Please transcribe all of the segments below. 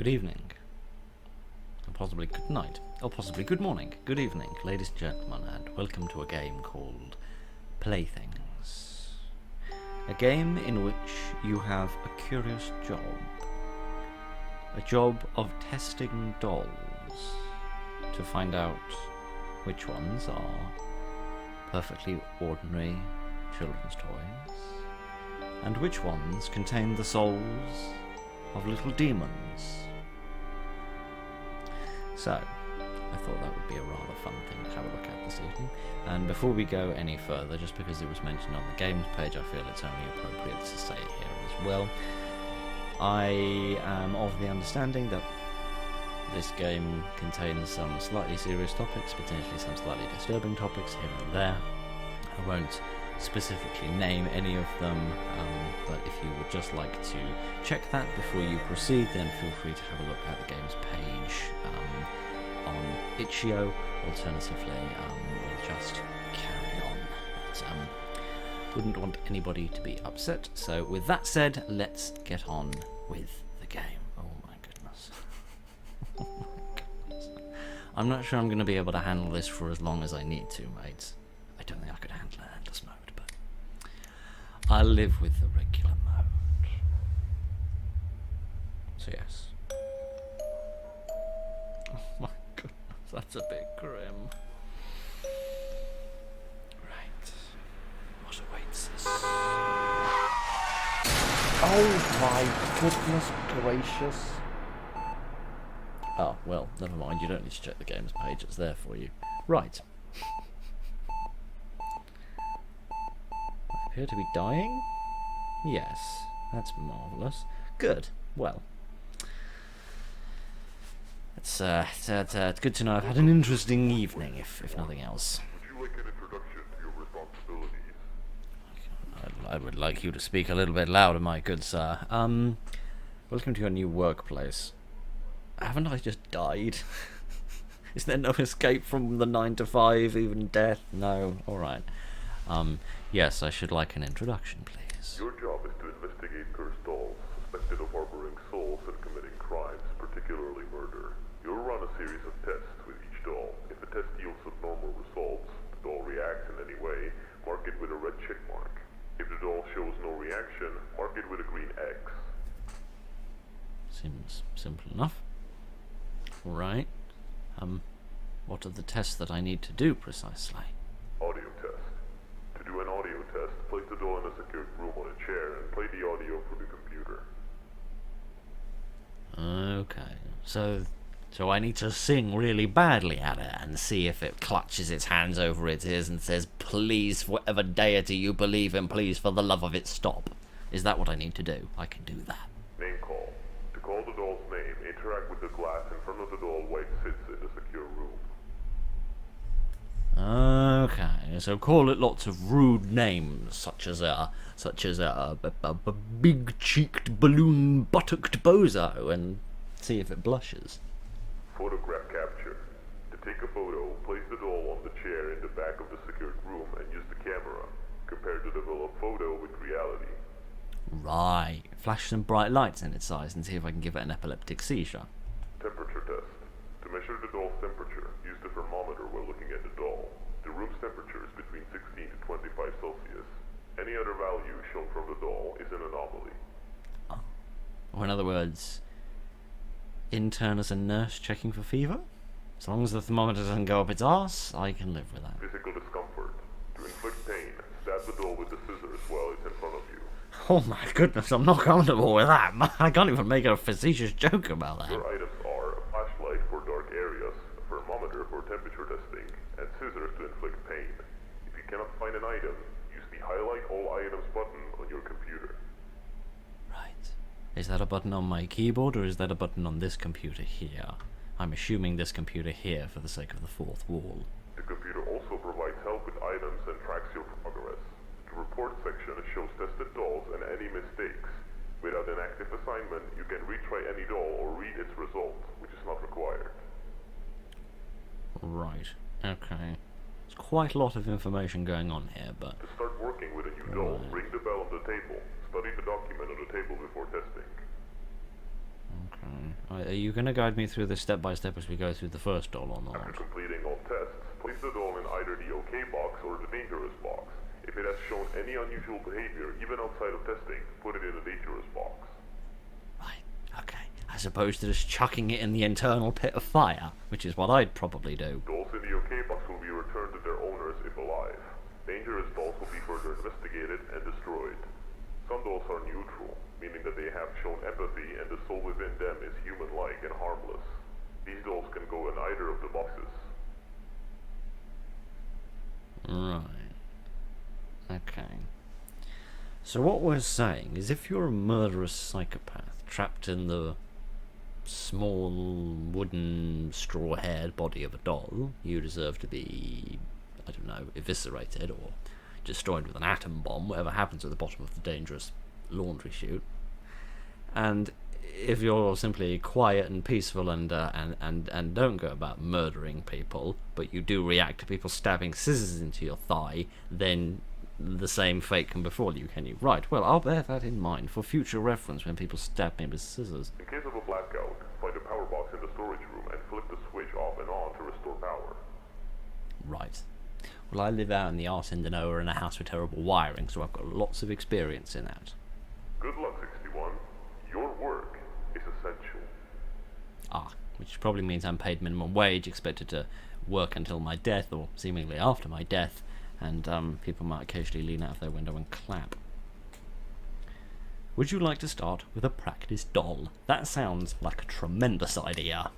good evening, or possibly good night, or possibly good morning, good evening, ladies and gentlemen, and welcome to a game called Playthings. A game in which you have a curious job. A job of testing dolls to find out which ones are perfectly ordinary children's toys and which ones contain the souls of little demons. So, I thought that would be a rather fun thing to have a look at this evening. And before we go any further, just because it was mentioned on the games page, I feel it's only appropriate to say it here as well. I am of the understanding that this game contains some slightly serious topics, potentially some slightly disturbing topics here and there. I won't specifically name any of them, but if you would just like to check that before you proceed, then feel free to have a look at the games page on itch.io. Alternatively, we'll just carry on. But, wouldn't want anybody to be upset, so with that said, let's get on with the game. Oh my goodness. Oh my goodness. I'm not sure I'm going to be able to handle this for as long as I need to, mates. I don't think I could handle an endless mode, but I'll live with the regular mode. So yes. Oh my goodness, that's a bit grim. Right. What awaits us? Oh my goodness gracious. Oh, well, never mind, you don't need to check the games page, it's there for you. Right. I appear to be dying? Yes, that's marvellous. Good, well. It's good to know I've had an interesting evening, if nothing else. Would you like an introduction to your responsibilities? I would like you to speak a little bit louder, my good sir. Welcome to your new workplace. Haven't I just died? Is there no escape from the 9 to 5, even death? No, alright. Yes, I should like an introduction, please. Your job is to investigate cursed dolls, suspected of harboring souls and committing crimes, particularly murder. You'll run a series of tests with each doll. If the test yields abnormal results, the doll reacts in any way, mark it with a red check mark. If the doll shows no reaction, mark it with a green X. Seems simple enough. Right. What are the tests that I need to do precisely? Audio test. To do an audio test, place the doll in a secured room on a chair and play the audio through the computer. Okay. So I need to sing really badly at it and see if it clutches its hands over its ears and says, "Please, whatever deity you believe in, please, for the love of it, stop." Is that what I need to do? I can do that. Name call. To call the doll's name, interact with the glass in front of the doll while it sits in the secure room. Okay, so call it lots of rude names, such as a big-cheeked, balloon-buttocked bozo, and see if it blushes. Photograph capture. To take a photo, place the doll on the chair in the back of the secured room and use the camera. Compare the developed photo with reality. Right, flash some bright lights in its eyes and see if I can give it an epileptic seizure. Temperature test. To measure the doll's temperature, use the thermometer while looking at the doll. The room's temperature is between 16 to 25 Celsius. Any other value shown from the doll is an anomaly. Or in other words, intern as a nurse checking for fever? As long as the thermometer doesn't go up its arse, I can live with that. Physical discomfort. To inflict pain, stab the doll with the scissors while it's in front of you. Oh my goodness, I'm not comfortable with that. I can't even make a facetious joke about that. Your items are a flashlight for dark areas, a thermometer for temperature testing, and scissors to inflict pain. If you cannot find an item, use the Highlight All Items button on your computer. Right. Is that a button on my keyboard, or is that a button on this computer here? I'm assuming this computer here for the sake of the fourth wall. The computer also provides help with items and tracks your progress. The report section shows tested dolls and any mistakes. Without an active assignment, you can retry any doll or read its results, which is not required. Right. Okay. There's quite a lot of information going on here, but... To start working with a new doll, ring the bell on the table. Study the document on the table before testing. Okay. Are you going to guide me through this step by step as we go through the first doll or After not? completing all tests, place the doll in either the OK box or the dangerous box. If it has shown any unusual behavior, even outside of testing, put it in the dangerous box. Right, okay. As opposed to just chucking it in the internal pit of fire, which is what I'd probably do. Dolls in the OK box will be returned to their owners if alive. Dangerous dolls will be further investigated and destroyed. Some dolls are neutral, meaning that they have shown empathy and the soul within them is human-like and harmless. These dolls can go in either of the boxes. Right. Okay. So what we're saying is if you're a murderous psychopath trapped in the small wooden straw-haired body of a doll, you deserve to be, I don't know, eviscerated or destroyed with an atom bomb, whatever happens at the bottom of the dangerous laundry chute. And if you're simply quiet and peaceful and don't go about murdering people, but you do react to people stabbing scissors into your thigh, then the same fate can befall you, can you? Right, well, I'll bear that in mind for future reference when people stab me with scissors. In case of a blackout, find a power box in the storage room and flip the switch off and on to restore power. Right. Well, I live out in the arse end of nowhere in a house with terrible wiring, so I've got lots of experience in that. Good luck, 61. Your work is essential. Ah, which probably means I'm paid minimum wage, expected to work until my death, or seemingly after my death, and people might occasionally lean out of their window and clap. Would you like to start with a practice doll? That sounds like a tremendous idea.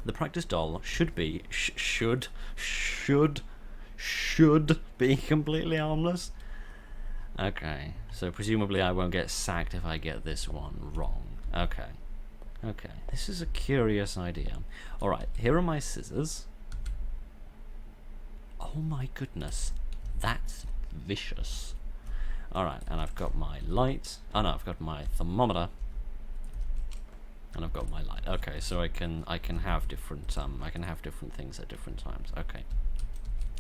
The practice doll should be, should be completely harmless. Okay, so presumably I won't get sacked if I get this one wrong. Okay, this is a curious idea. Alright, here are my scissors. Oh my goodness, that's vicious. Alright, and I've got my light. Oh no, I've got my thermometer. And I've got my light. Okay, so I can have different things at different times. Okay.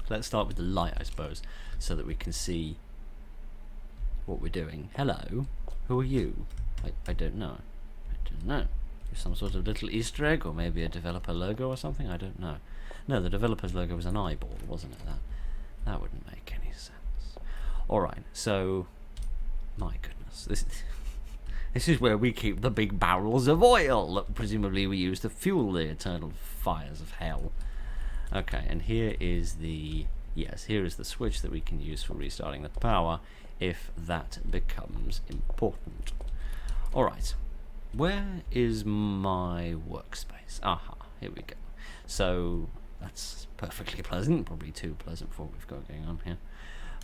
Let's start with the light, I suppose, so that we can see what we're doing. Hello, who are you? I don't know. You're some sort of little Easter egg, or maybe a developer logo or something? I don't know. No, the developer's logo was an eyeball, wasn't it? That wouldn't make any sense. Alright, so my goodness. This is where we keep the big barrels of oil that presumably we use to fuel the eternal fires of hell. Okay, and here is the switch that we can use for restarting the power if that becomes important. Alright, where is my workspace? Aha, here we go. So that's perfectly pleasant, probably too pleasant for what we've got going on here.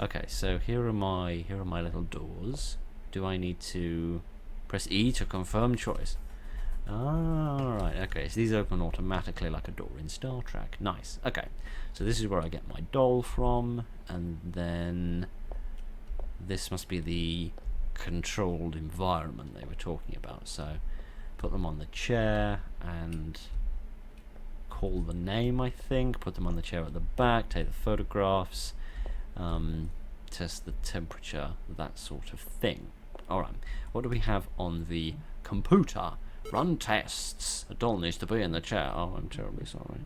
Okay, so here are my little doors. Do I need to press E to confirm choice? Alright, okay, so these open automatically like a door in Star Trek. Nice. Okay, so this is where I get my doll from, and then this must be the controlled environment they were talking about. So put them on the chair and call the name, I think. Put them on the chair at the back, take the photographs, test the temperature, that sort of thing. Alright, what do we have on the computer? Run tests. A doll needs to be in the chair. Oh, I'm terribly sorry.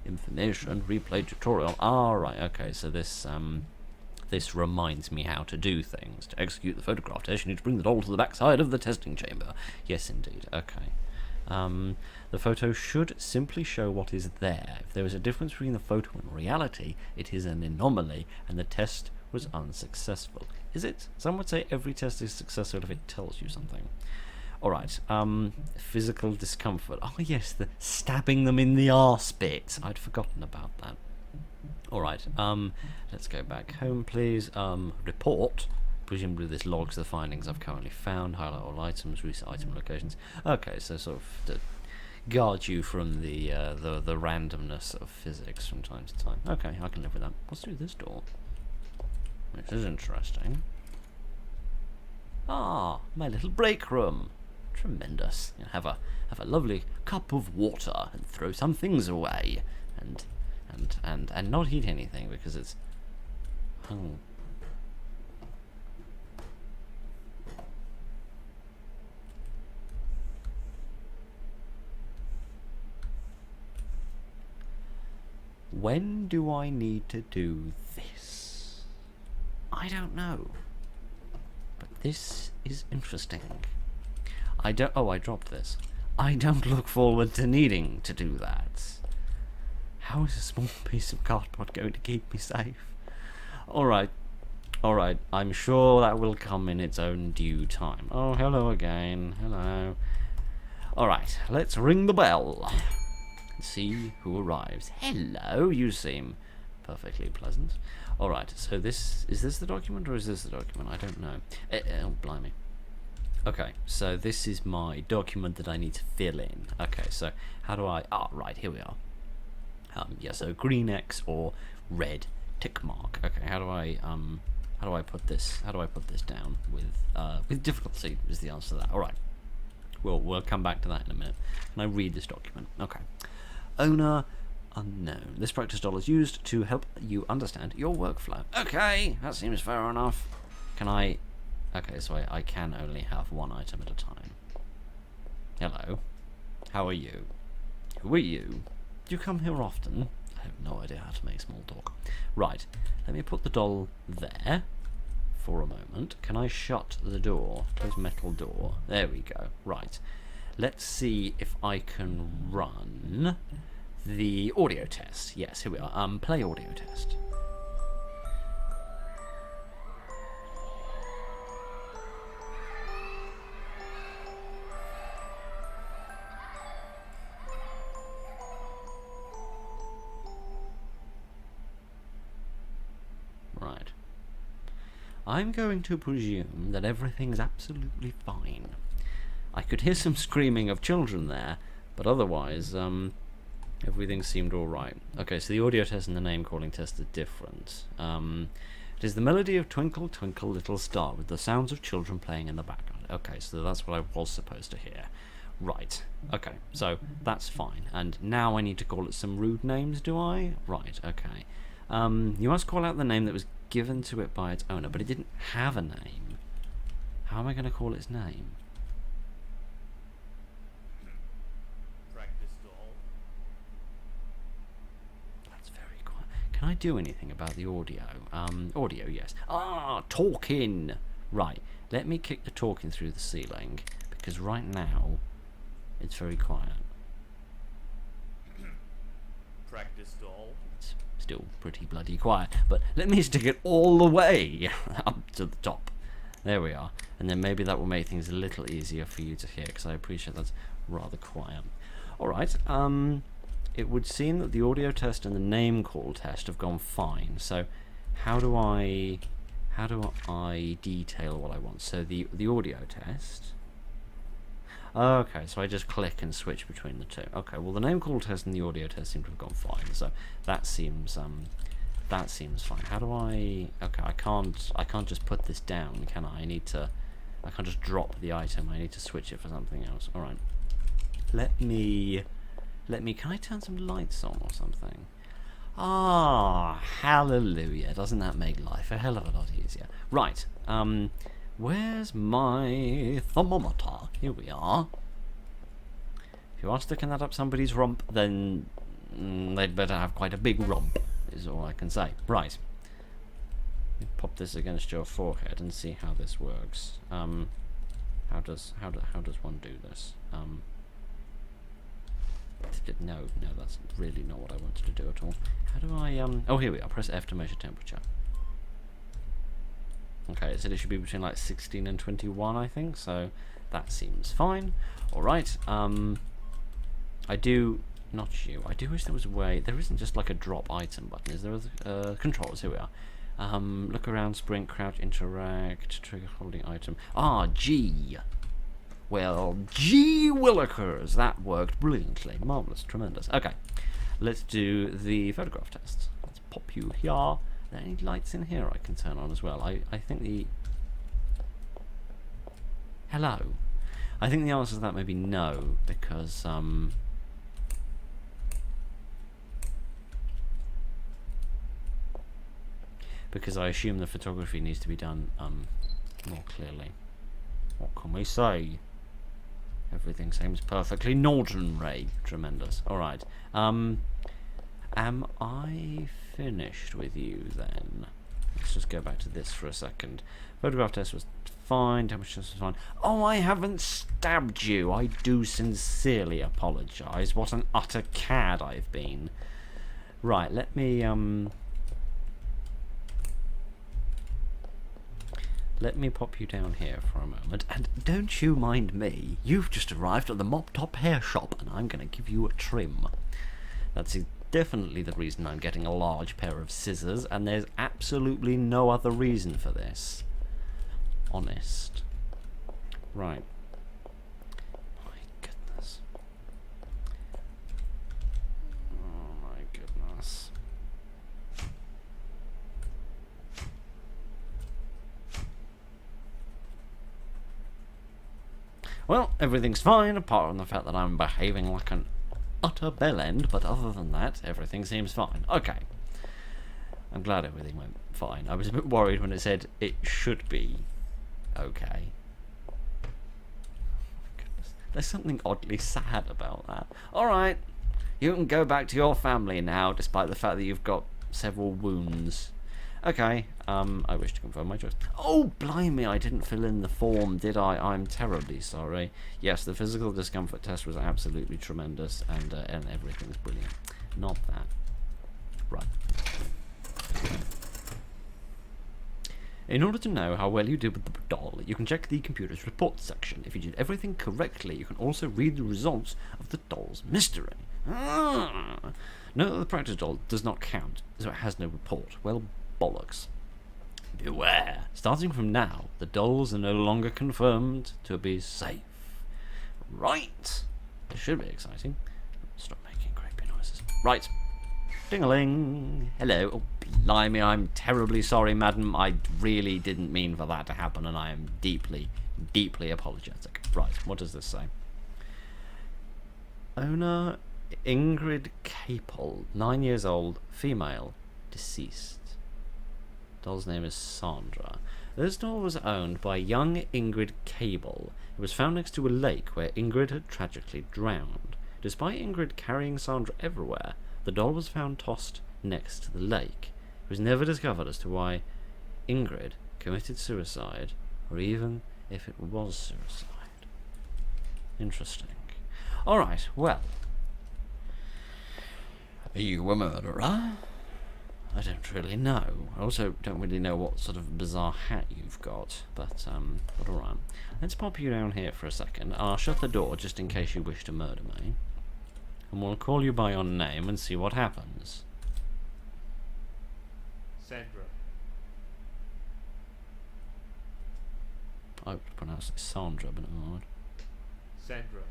Information, replay tutorial. Alright, okay, so this reminds me how to do things. To execute the photograph test, you need to bring the doll to the backside of the testing chamber. Yes, indeed. Okay. The photo should simply show what is there. If there is a difference between the photo and reality, it is an anomaly, and the test was unsuccessful. Is it? Some would say every test is successful if it tells you something. Alright, physical discomfort. Oh yes, the stabbing them in the arse bit. I'd forgotten about that. Alright, let's go back home, please. Report. Presumably this logs the findings I've currently found. Highlight all items, recent item locations. Okay, so sort of to guard you from the randomness of physics from time to time. Okay, I can live with that. What's through this door? This is interesting. Ah, my little break room. Tremendous. You know, have a lovely cup of water and throw some things away, and not eat anything because it's when do I need to do this? I don't know. But this is interesting. I dropped this. I don't look forward to needing to do that. How is a small piece of cardboard going to keep me safe? Alright. Alright, I'm sure that will come in its own due time. Oh, hello again. Hello. Alright, let's ring the bell. And see who arrives. Hello, you seem perfectly pleasant. Alright, so is this the document or is this the document? I don't know. Oh, blimey. Okay, so this is my document that I need to fill in. Okay, so how do I... Ah, right, here we are. Yeah, so green X or red tick mark. Okay, how do I put this down with difficulty is the answer to that. Alright. We'll come back to that in a minute. Can I read this document? Okay. Owner unknown. This practice doll is used to help you understand your workflow. Okay, that seems fair enough. Can I... Okay, so I can only have one item at a time. Hello. How are you? Who are you? Do you come here often? I have no idea how to make small talk. Right, let me put the doll there for a moment. Can I shut the door? Close metal door. There we go. Right. Let's see if I can run the audio test. Yes, here we are. Play audio test. Right. I'm going to presume that everything's absolutely fine. I could hear some screaming of children there, but otherwise, everything seemed alright. Okay, so the audio test and the name calling test are different. It is the melody of Twinkle, Twinkle, Little Star, with the sounds of children playing in the background. Okay, so that's what I was supposed to hear. Right. Okay, so that's fine. And now I need to call it some rude names, do I? Right, okay. You must call out the name that was given to it by its owner, but it didn't have a name. How am I going to call its name? Practice doll. That's very quiet. Can I do anything about the audio? Audio, yes. Ah, talking! Right, let me kick the talking through the ceiling, because right now, it's very quiet. Practice doll. It's still pretty bloody quiet, but let me stick it all the way up to the top. There we are. And then maybe that will make things a little easier for you to hear, because I appreciate that's rather quiet. Alright, it would seem that the audio test and the name call test have gone fine. So how do I detail what I want? So the audio test. Okay, so I just click and switch between the two. Okay, well the name call test and the audio test seem to have gone fine, so that seems fine. How do I... Okay, I can't just put this down, can I? I can't just drop the item. I need to switch it for something else. All right. Let me. Can I turn some lights on or something? Ah, hallelujah! Doesn't that make life a hell of a lot easier? Right. Where's my thermometer? Here we are. If you are sticking that up somebody's rump, then they'd better have quite a big rump, is all I can say. Right. Pop this against your forehead and see how this works. How does one do this? No, that's really not what I wanted to do at all. How do I oh, here we are. Press F to measure temperature. Okay, it said it should be between like 16 and 21, I think, so that seems fine. Alright, I do wish there was a way. There isn't just like a drop item button, is there? Controls, here we are. Look around, sprint, crouch, interact, trigger holding item. Ah, G! Well, gee willikers, that worked brilliantly. Marvellous, tremendous. Okay, let's do the photograph test. Let's pop you here. Are there any lights in here I can turn on as well? I think the... Hello? I think the answer to that may be no, because, I assume the photography needs to be done, more clearly. What can we say? Everything seems perfectly ordinary. Tremendous. Alright. Am I finished with you then? Let's just go back to this for a second. Photograph test was fine, temperature test was fine. Oh, I haven't stabbed you. I do sincerely apologise. What an utter cad I've been. Right, let me pop you down here for a moment. And don't you mind me. You've just arrived at the Mop Top Hair Shop, and I'm going to give you a trim. That's definitely the reason I'm getting a large pair of scissors, and there's absolutely no other reason for this. Honest. Right. My goodness. Oh my goodness. Well, everything's fine, apart from the fact that I'm behaving like an utter bellend, but other than that, everything seems fine. Okay. I'm glad everything went fine. I was a bit worried when it said it should be okay. Oh my goodness. There's something oddly sad about that. Alright, you can go back to your family now, despite the fact that you've got several wounds. Okay, I wish to confirm my choice. Oh, blimey, I didn't fill in the form, did I? I'm terribly sorry. Yes, the physical discomfort test was absolutely tremendous, and everything's brilliant. Not that. Right. In order to know how well you did with the doll, you can check the computer's report section. If you did everything correctly, you can also read the results of the doll's mystery. Note that the practice doll does not count, so it has no report. Well, bollocks. Beware. Starting from now, the dolls are no longer confirmed to be safe. Right. This should be exciting. Stop making creepy noises. Right. Ding-a-ling. Hello. Oh, blimey, I'm terribly sorry, madam. I really didn't mean for that to happen, and I am deeply, deeply apologetic. Right, what does this say? Owner Ingrid Capel, 9 years old, female, deceased. Doll's name is Sandra. This doll was owned by young Ingrid Cable. It was found next to a lake where Ingrid had tragically drowned. Despite Ingrid carrying Sandra everywhere, the doll was found tossed next to the lake. It was never discovered as to why Ingrid committed suicide, or even if it was suicide. Interesting. Alright, well. Are you a murderer? I don't really know. I also don't really know what sort of bizarre hat you've got, but alright. Let's pop you down here for a second. I'll shut the door just in case you wish to murder me. And we'll call you by your name and see what happens. Sandra. I would pronounce it Sandra, but not. Sandra.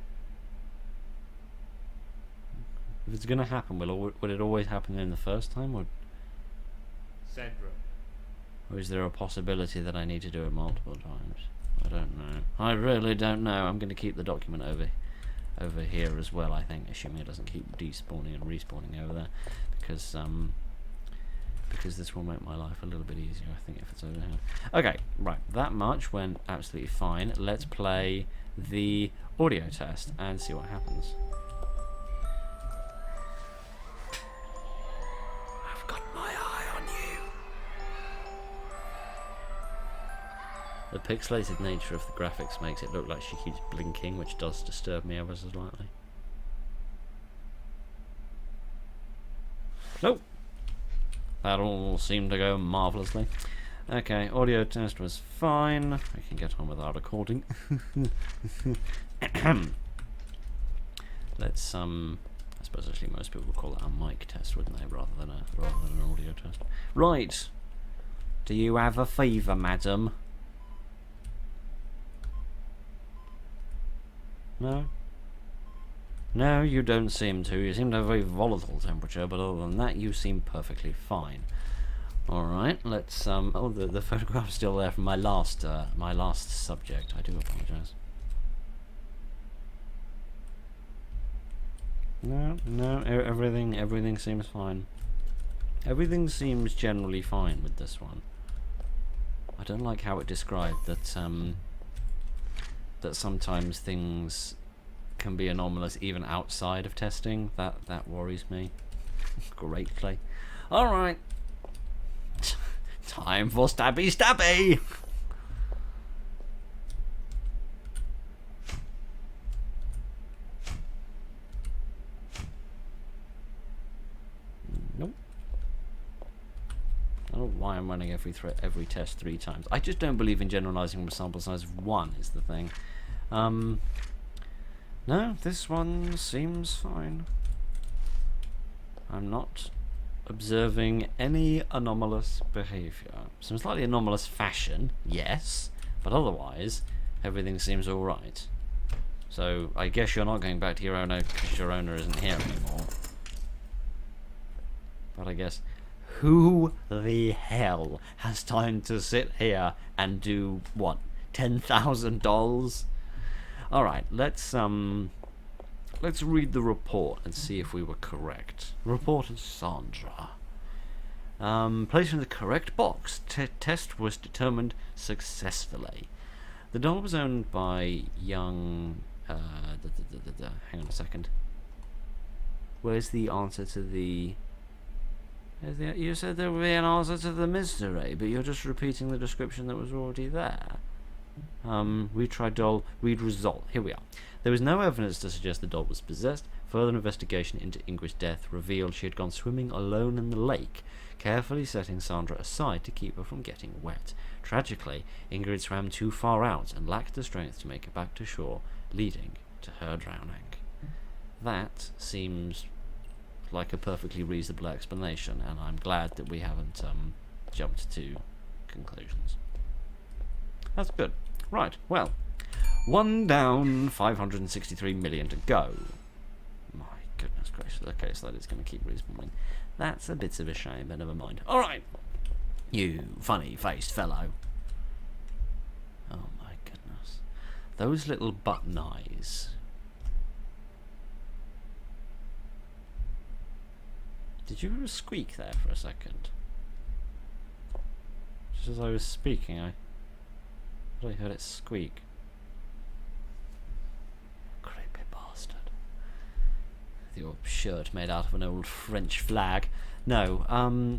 If it's gonna happen, will it always happen in the first time, or Sandra. is there a possibility that I need to do it multiple times? I don't know. I really don't know. I'm gonna keep the document over here as well, I think, assuming it doesn't keep despawning and respawning over there, because this will make my life a little bit easier, I think, if it's over here. Okay, right, that much went absolutely fine. Let's play the audio test and see what happens. I've got my eye on you. The pixelated nature of the graphics makes it look like she keeps blinking, which does disturb me ever so slightly. Nope. That all seemed to go marvellously. Okay, audio test was fine. We can get on with our recording. Let's I suppose actually most people would call it a mic test, wouldn't they, rather than an audio test. Right. Do you have a fever, madam? No? No, you don't seem to. You seem to have a very volatile temperature, but other than that, you seem perfectly fine. Alright, let's, oh, the photograph's still there from my last subject. I do apologise. No, everything seems fine. Everything seems generally fine with this one. I don't like how it described that, that sometimes things can be anomalous even outside of testing. That worries me. Greatly. Alright. Time for stabby stabby! Nope. I don't know why I'm running every test 3 times. I just don't believe in generalizing from a sample size of 1 is the thing. No, this one seems fine. I'm not observing any anomalous behaviour. Some slightly anomalous fashion, yes, but otherwise, everything seems alright. So, I guess you're not going back to your owner because your owner isn't here anymore. But I guess, who the hell has time to sit here and do, what, $10,000? Alright, let's read the report and see if we were correct. Reporter Sandra. Placed in the correct box. Test was determined successfully. The doll was owned by young... hang on a second. Where's the answer to the... You said there would be an answer to the mystery, but you're just repeating the description that was already there. Retry doll, read result. Here we are. There was no evidence to suggest the doll was possessed. Further investigation into Ingrid's death revealed she had gone swimming alone in the lake, carefully setting Sandra aside to keep her from getting wet. Tragically, Ingrid swam too far out and lacked the strength to make it back to shore, leading to her drowning. That seems like a perfectly reasonable explanation, and I'm glad that we haven't jumped to conclusions. That's good. Right, well, 1 down, 563 million to go. My goodness gracious. Okay, so that is going to keep respawning. That's a bit of a shame, but never mind. Alright, you funny-faced fellow. Oh my goodness. Those little button eyes. Did you hear a squeak there for a second? Just as I was speaking, I heard it squeak. Creepy bastard. Your shirt made out of an old French flag. No,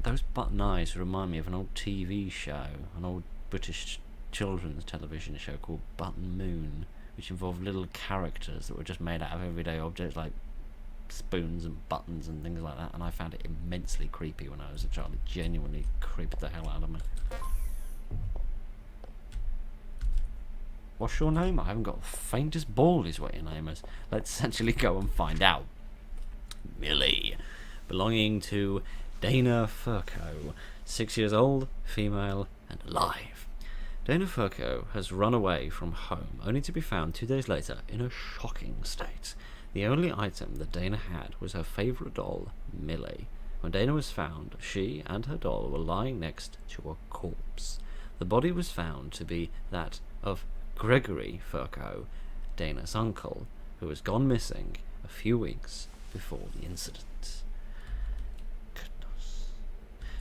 those button eyes remind me of an old TV show, an old British children's television show called Button Moon, which involved little characters that were just made out of everyday objects like spoons and buttons and things like that, and I found it immensely creepy when I was a child. It genuinely creeped the hell out of me. What's your name? I haven't got the faintest ball is what your name is. Let's actually go and find out. Millie, belonging to Dana Furco, 6 years old, female, and alive. Dana Furco has run away from home, only to be found 2 days later in a shocking state. The only item that Dana had was her favourite doll, Millie. When Dana was found, she and her doll were lying next to a corpse. The body was found to be that of Gregory Furco, Dana's uncle, who was gone missing a few weeks before the incident. Goodness.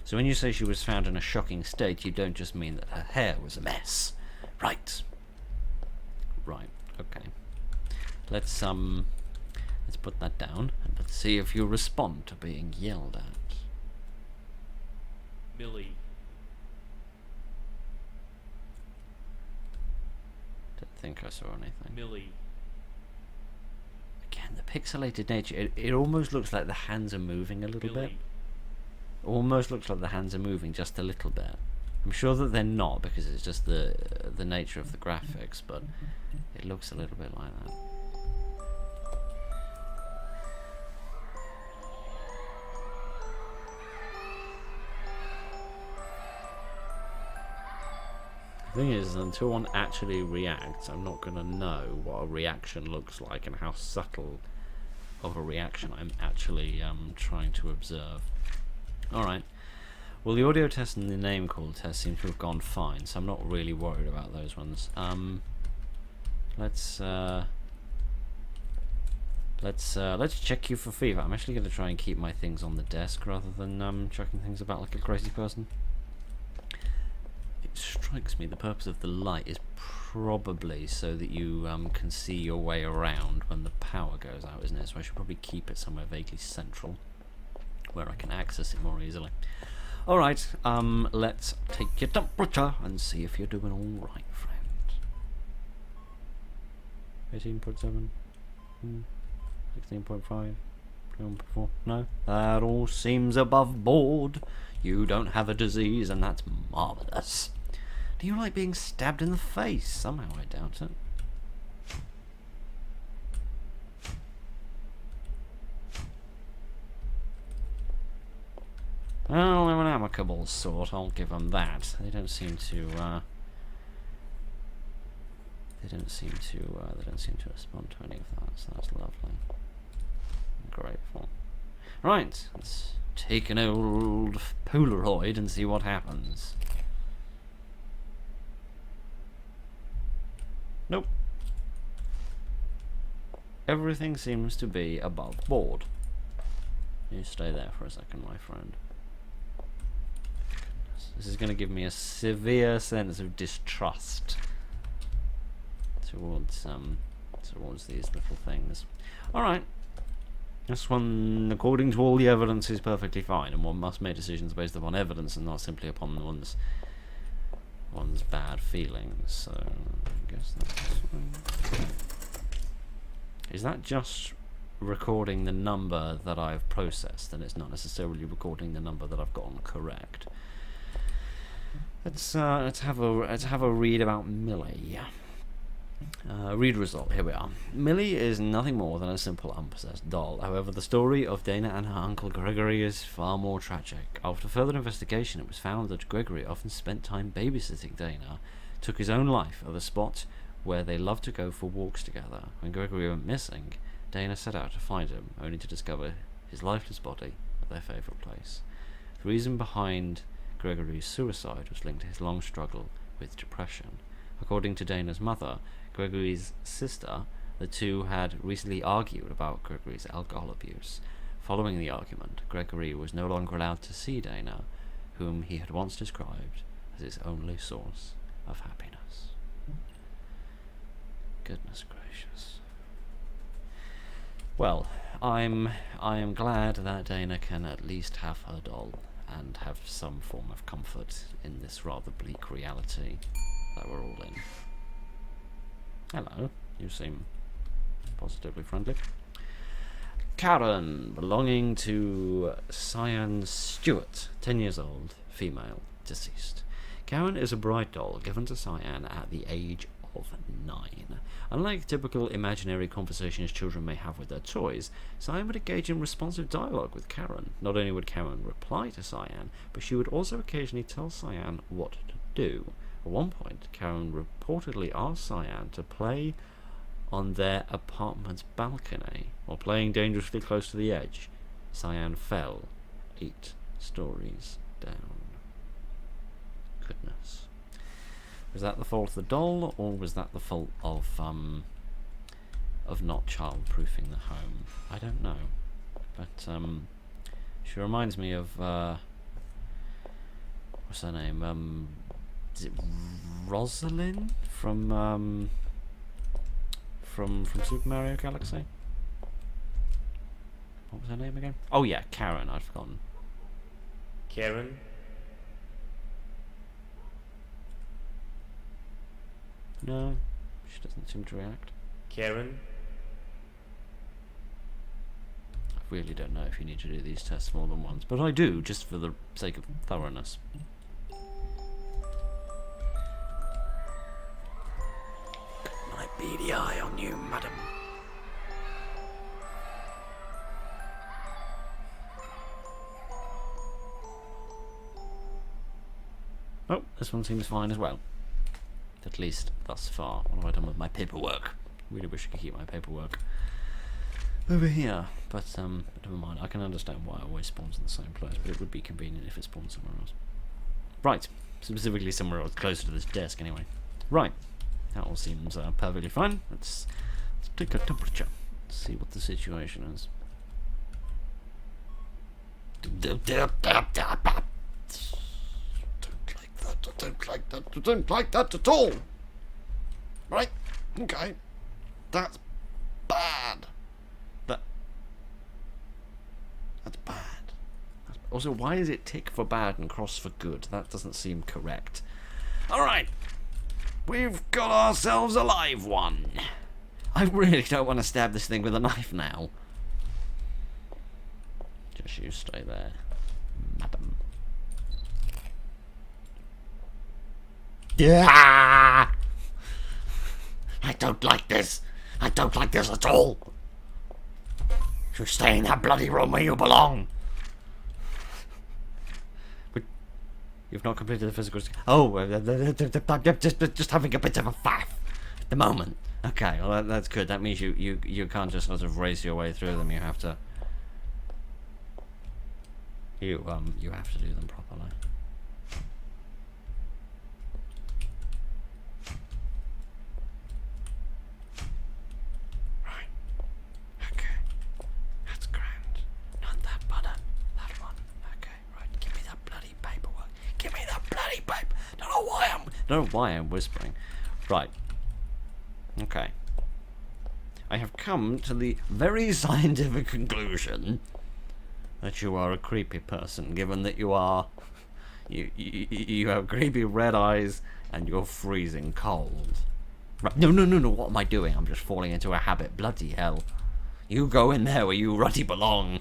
So when you say she was found in a shocking state, you don't just mean that her hair was a mess. Right. Right, okay. Let's put that down and let's see if you respond to being yelled at. Millie. Don't think I saw anything. Millie. Again, the pixelated nature, it almost looks like the hands are moving a little bit. Millie. Almost looks like the hands are moving just a little bit. I'm sure that they're not because it's just the nature of the graphics, but it looks a little bit like that. The thing is, until one actually reacts, I'm not going to know what a reaction looks like and how subtle of a reaction I'm actually trying to observe. Alright. Well, the audio test and the name call test seem to have gone fine, so I'm not really worried about those ones. Let's check you for fever. I'm actually going to try and keep my things on the desk rather than chucking things about like a crazy person. It strikes me the purpose of the light is probably so that you can see your way around when the power goes out, isn't it? So I should probably keep it somewhere vaguely central. where I can access it more easily. Alright, let's take your temperature and see if you're doing alright, friend. 18.7? 16.5? 21.4? No? That all seems above board. You don't have a disease, and that's marvellous. Do you like being stabbed in the face? Somehow I doubt it. Well, they're an amicable sort, I'll give them that. They don't seem to, they don't seem to respond to any of that, so that's lovely. I'm grateful. Right, let's take an old Polaroid and see what happens. Nope. Everything seems to be above board. You stay there for a second, my friend. This is going to give me a severe sense of distrust towards these little things. Alright. This one, according to all the evidence, is perfectly fine, and one must make decisions based upon evidence and not simply upon one's bad feelings. So, I guess that's fine. Is that just recording the number that I've processed, and it's not necessarily recording the number that I've gotten correct? Let's have a read about Millie. Read result, here we are. Millie is nothing more than a simple unpossessed doll. However, the story of Dana and her uncle Gregory is far more tragic. After further investigation, it was found that Gregory often spent time babysitting Dana, took his own life at the spot where they loved to go for walks together. When Gregory went missing, Dana set out to find him, only to discover his lifeless body at their favourite place. The reason behind Gregory's suicide was linked to his long struggle with depression. According to Dana's mother, Gregory's sister, the two had recently argued about Gregory's alcohol abuse. Following the argument, Gregory was no longer allowed to see Dana, whom he had once described as his only source of happiness. Goodness gracious. Well, I am glad that Dana can at least have her doll and have some form of comfort in this rather bleak reality that we're all in. Hello, you seem positively friendly. Karen, belonging to Cyan Stewart, 10 years old, female, deceased. Karen is a bride doll given to Cyan at the age of 9. Unlike typical imaginary conversations children may have with their toys, Cyan would engage in responsive dialogue with Karen. Not only would Karen reply to Cyan, but she would also occasionally tell Cyan what to do. At one point, Karen reportedly asked Cyan to play on their apartment's balcony, while playing dangerously close to the edge. Cyan fell 8 stories down. Goodness. Was that the fault of the doll, or was that the fault of not child-proofing the home? I don't know. But she reminds me of what's her name? Is it Rosalind from Super Mario Galaxy? What was her name again? Oh yeah, Karen. I'd forgotten. Karen. No, she doesn't seem to react. Karen. I really don't know if you need to do these tests more than once, but I do, just for the sake of thoroughness. My beady eye on you, madam. Oh, this one seems fine as well. At least thus far. What have I done with my paperwork? Really wish I could keep my paperwork over here, but never mind. I can understand why it always spawns in the same place, but it would be convenient if it spawned somewhere else. Right, specifically somewhere else closer to this desk anyway. Right, that all seems perfectly fine. Let's take a temperature, see what the situation is. I don't like that at all. Right? Okay. That's bad. That's bad. Also, why is it tick for bad and cross for good? That doesn't seem correct. Alright. We've got ourselves a live one. I really don't want to stab this thing with a knife now. Just you stay there, madam. Yeah! I don't like this. I don't like this at all. You stay in that bloody room where you belong. But you've not completed the physical... Oh, just having a bit of a faff at the moment. Okay, well that's good. That means you can't just sort of race your way through them. You have to... You have to do them properly. Right. Okay. That's grand. Not that button. That one. Okay. Right. Give me that bloody paperwork. Give me that bloody paper. Don't know why I'm whispering. Right. Okay. I have come to the very scientific conclusion that you are a creepy person, given that you are... You have creepy red eyes and you're freezing cold. Right. No, what am I doing? I'm just falling into a habit. Bloody hell. You go in there where you ruddy belong.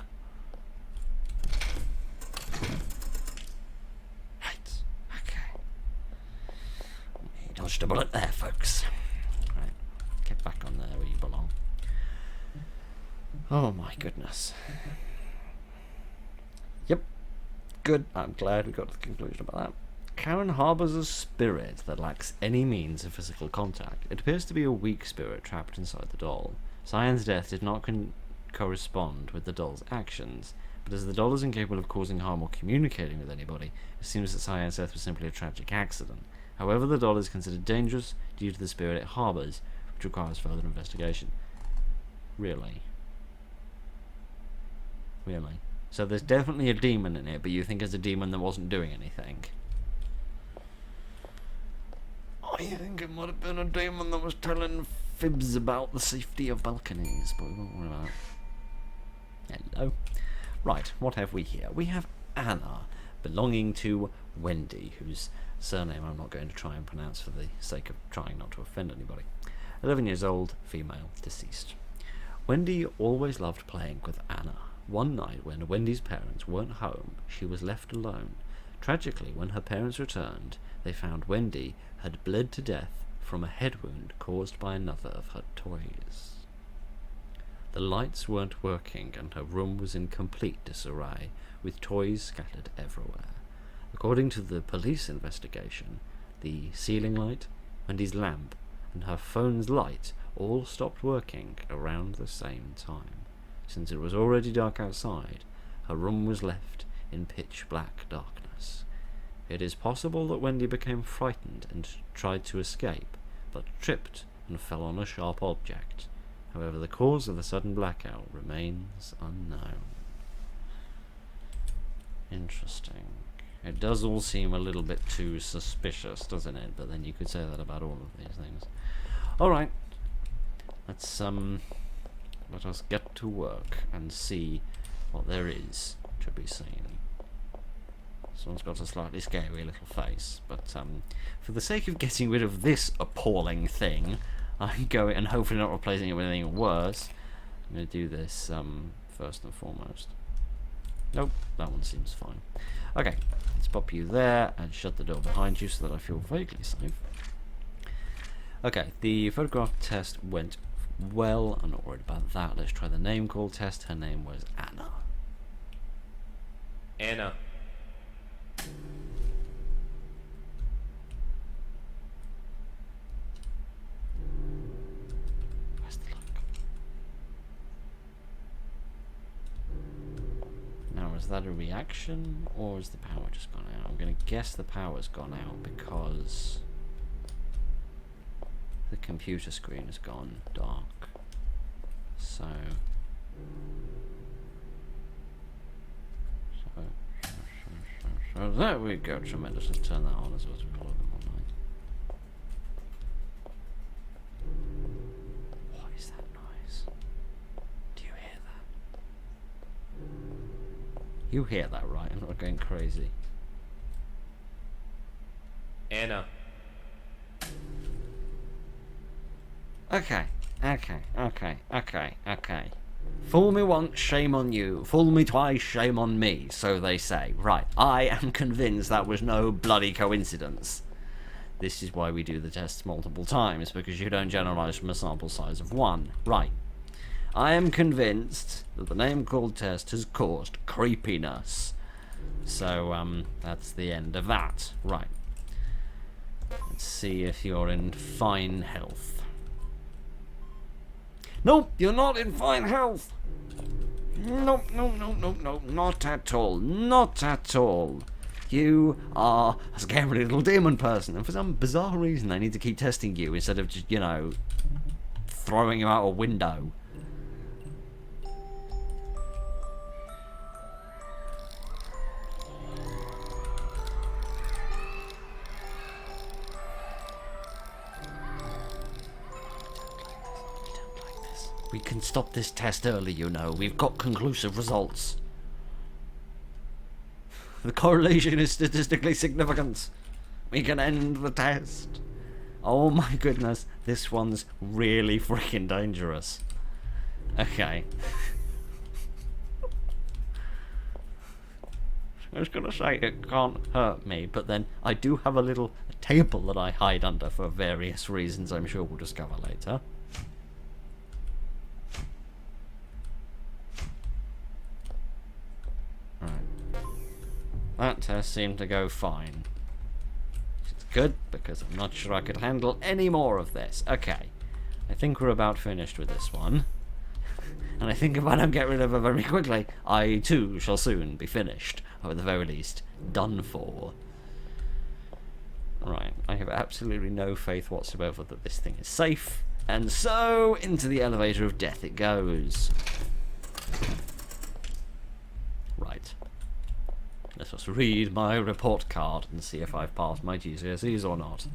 Right. Okay. You dodged a bullet there, folks. Right. Get back on there where you belong. Oh my goodness. Yep. Good. I'm glad we got to the conclusion about that. Karen harbours a spirit that lacks any means of physical contact. It appears to be a weak spirit trapped inside the doll. Cyan's death did not correspond with the doll's actions, but as the doll is incapable of causing harm or communicating with anybody, it seems that Cyan's death was simply a tragic accident. However, the doll is considered dangerous due to the spirit it harbours, which requires further investigation. Really? Really? So there's definitely a demon in it, but you think it's a demon that wasn't doing anything? I think it might have been a demon that was telling fibs about the safety of balconies, but we won't worry about that. Hello. Right, what have we here? We have Anna, belonging to Wendy, whose surname I'm not going to try and pronounce for the sake of trying not to offend anybody. 11 years old, female, deceased. Wendy always loved playing with Anna. One night, when Wendy's parents weren't home, she was left alone. Tragically, when her parents returned, they found Wendy had bled to death from a head wound caused by another of her toys. The lights weren't working, and her room was in complete disarray, with toys scattered everywhere. According to the police investigation, the ceiling light, Wendy's lamp, and her phone's light all stopped working around the same time. Since it was already dark outside, her room was left in pitch black darkness. It is possible that Wendy became frightened and tried to escape, but tripped and fell on a sharp object. However, the cause of the sudden blackout remains unknown. Interesting. It does all seem a little bit too suspicious, doesn't it? But then you could say that about all of these things. Alright. Let us get to work and see what there is to be seen. This one's got a slightly scary little face, but for the sake of getting rid of this appalling thing, I'm going, and hopefully not replacing it with anything worse, I'm going to do this first and foremost. Nope, that one seems fine. Okay, let's pop you there and shut the door behind you so that I feel vaguely safe. Okay, the photograph test went well. I'm not worried about that. Let's try the name call test. Her name was Anna. Anna. Where's the look? Now, is that a reaction or is the power just gone out? I'm going to guess the power's gone out because the computer screen has gone dark. So there we go. Tremendous. Let's turn that on as well as we follow them all night. What is that noise? Do you hear that? You hear that, right? I'm not going crazy. Anna. Okay. Fool me once, shame on you. Fool me twice, shame on me, so they say. Right, I am convinced that was no bloody coincidence. This is why we do the tests multiple times, because you don't generalize from a sample size of 1. Right. I am convinced that the name called test has caused creepiness. So, that's the end of that. Right. Let's see if you're in fine health. Nope, you're not in fine health. Nope, not at all. Not at all. You are a scary little demon person, and for some bizarre reason they need to keep testing you instead of just, throwing you out a window. We can stop this test early, We've got conclusive results. The correlation is statistically significant. We can end the test. Oh my goodness, this one's really freaking dangerous. Okay. I was gonna say it can't hurt me, but then I do have a little table that I hide under for various reasons I'm sure we'll discover later. That test seemed to go fine. It's good, because I'm not sure I could handle any more of this. Okay, I think we're about finished with this one. And I think if I don't get rid of it very quickly, I too shall soon be finished. Or at the very least, done for. Right, I have absolutely no faith whatsoever that this thing is safe. And so, into the elevator of death it goes. Right. Let us read my report card and see if I've passed my GCSEs or not.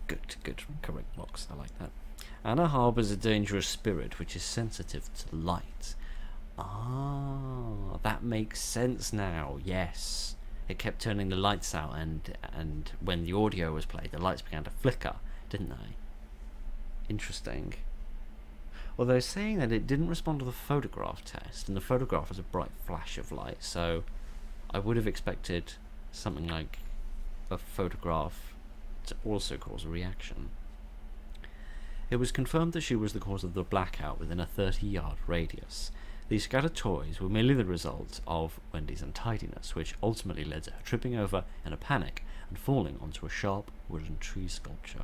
Good, correct box, I like that. Anna harbours a dangerous spirit which is sensitive to light. Ah, that makes sense now, yes. It kept turning the lights out, and when the audio was played, the lights began to flicker, didn't they? Interesting. Although saying that it didn't respond to the photograph test, and the photograph was a bright flash of light, so I would have expected something like a photograph to also cause a reaction. It was confirmed that she was the cause of the blackout within a 30-yard radius. These scattered toys were merely the result of Wendy's untidiness, which ultimately led to her tripping over in a panic and falling onto a sharp wooden tree sculpture.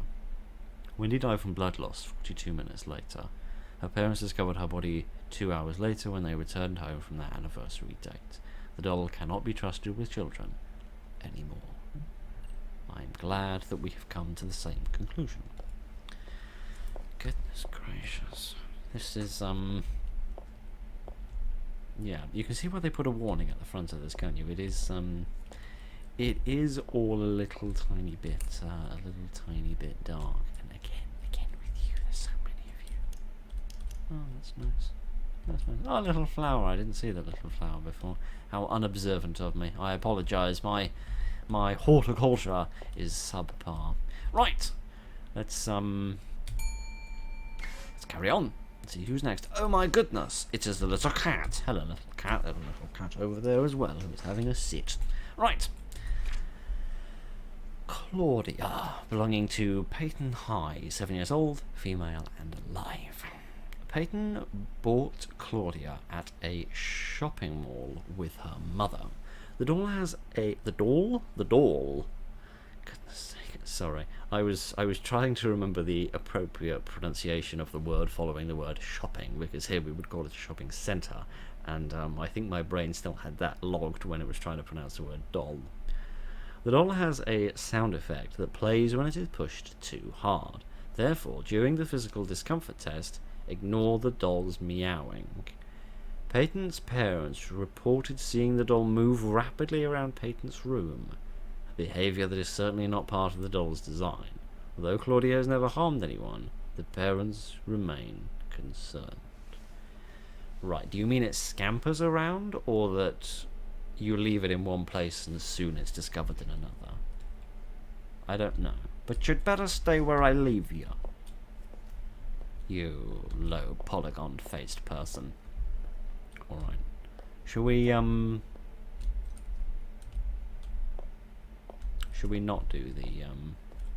Wendy died from blood loss 42 minutes later. Her parents discovered her body 2 hours later when they returned home from their anniversary date. The doll cannot be trusted with children anymore. I am glad that we have come to the same conclusion. Goodness gracious. This is, yeah, you can see why they put a warning at the front of this, can't you? It is all a little tiny bit dark. And again with you, there's so many of you. Oh, that's nice. That's nice. Oh, a little flower. I didn't see that little flower before. How unobservant of me. I apologise. My horticulture is subpar. Right. Let's carry on. Let's see who's next. Oh my goodness. It is the little cat. Hello, little cat. There's a little cat over there as well who is having a sit. Right. Claudia, belonging to Peyton High, 7 years old, female and alive. Peyton bought Claudia at a shopping mall with her mother. The doll has a... The doll? Goodness sake, sorry. I was trying to remember the appropriate pronunciation of the word following the word shopping, because here we would call it a shopping centre, and I think my brain still had that logged when it was trying to pronounce the word doll. The doll has a sound effect that plays when it is pushed too hard. Therefore, during the physical discomfort test, ignore the doll's meowing. Peyton's parents reported seeing the doll move rapidly around Peyton's room, a behaviour that is certainly not part of the doll's design. Although Claudia has never harmed anyone, the parents remain concerned. Right, do you mean it scampers around, or that you leave it in one place and soon it's discovered in another? I don't know. But you'd better stay where I leave you. You low polygon-faced person. Alright. Shall we not do the,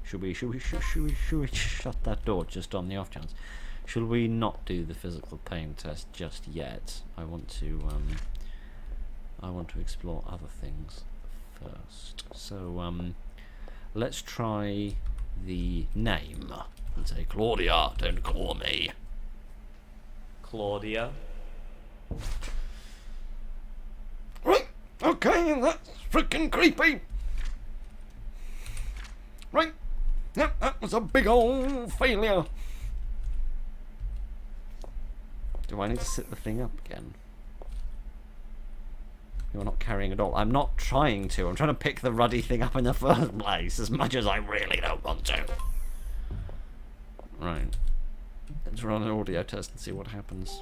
should we shut that door just on the off chance? Shall we not do the physical pain test just yet? I want to explore other things first. So, let's try the name. And say, Claudia, don't call me. Claudia. Right, okay, that's freaking creepy. Right, yep, that was a big old failure. Do I need to sit the thing up again? You're not carrying a doll. I'm not trying to. I'm trying to pick the ruddy thing up in the first place, as much as I really don't want to. Right. Let's run an audio test and see what happens.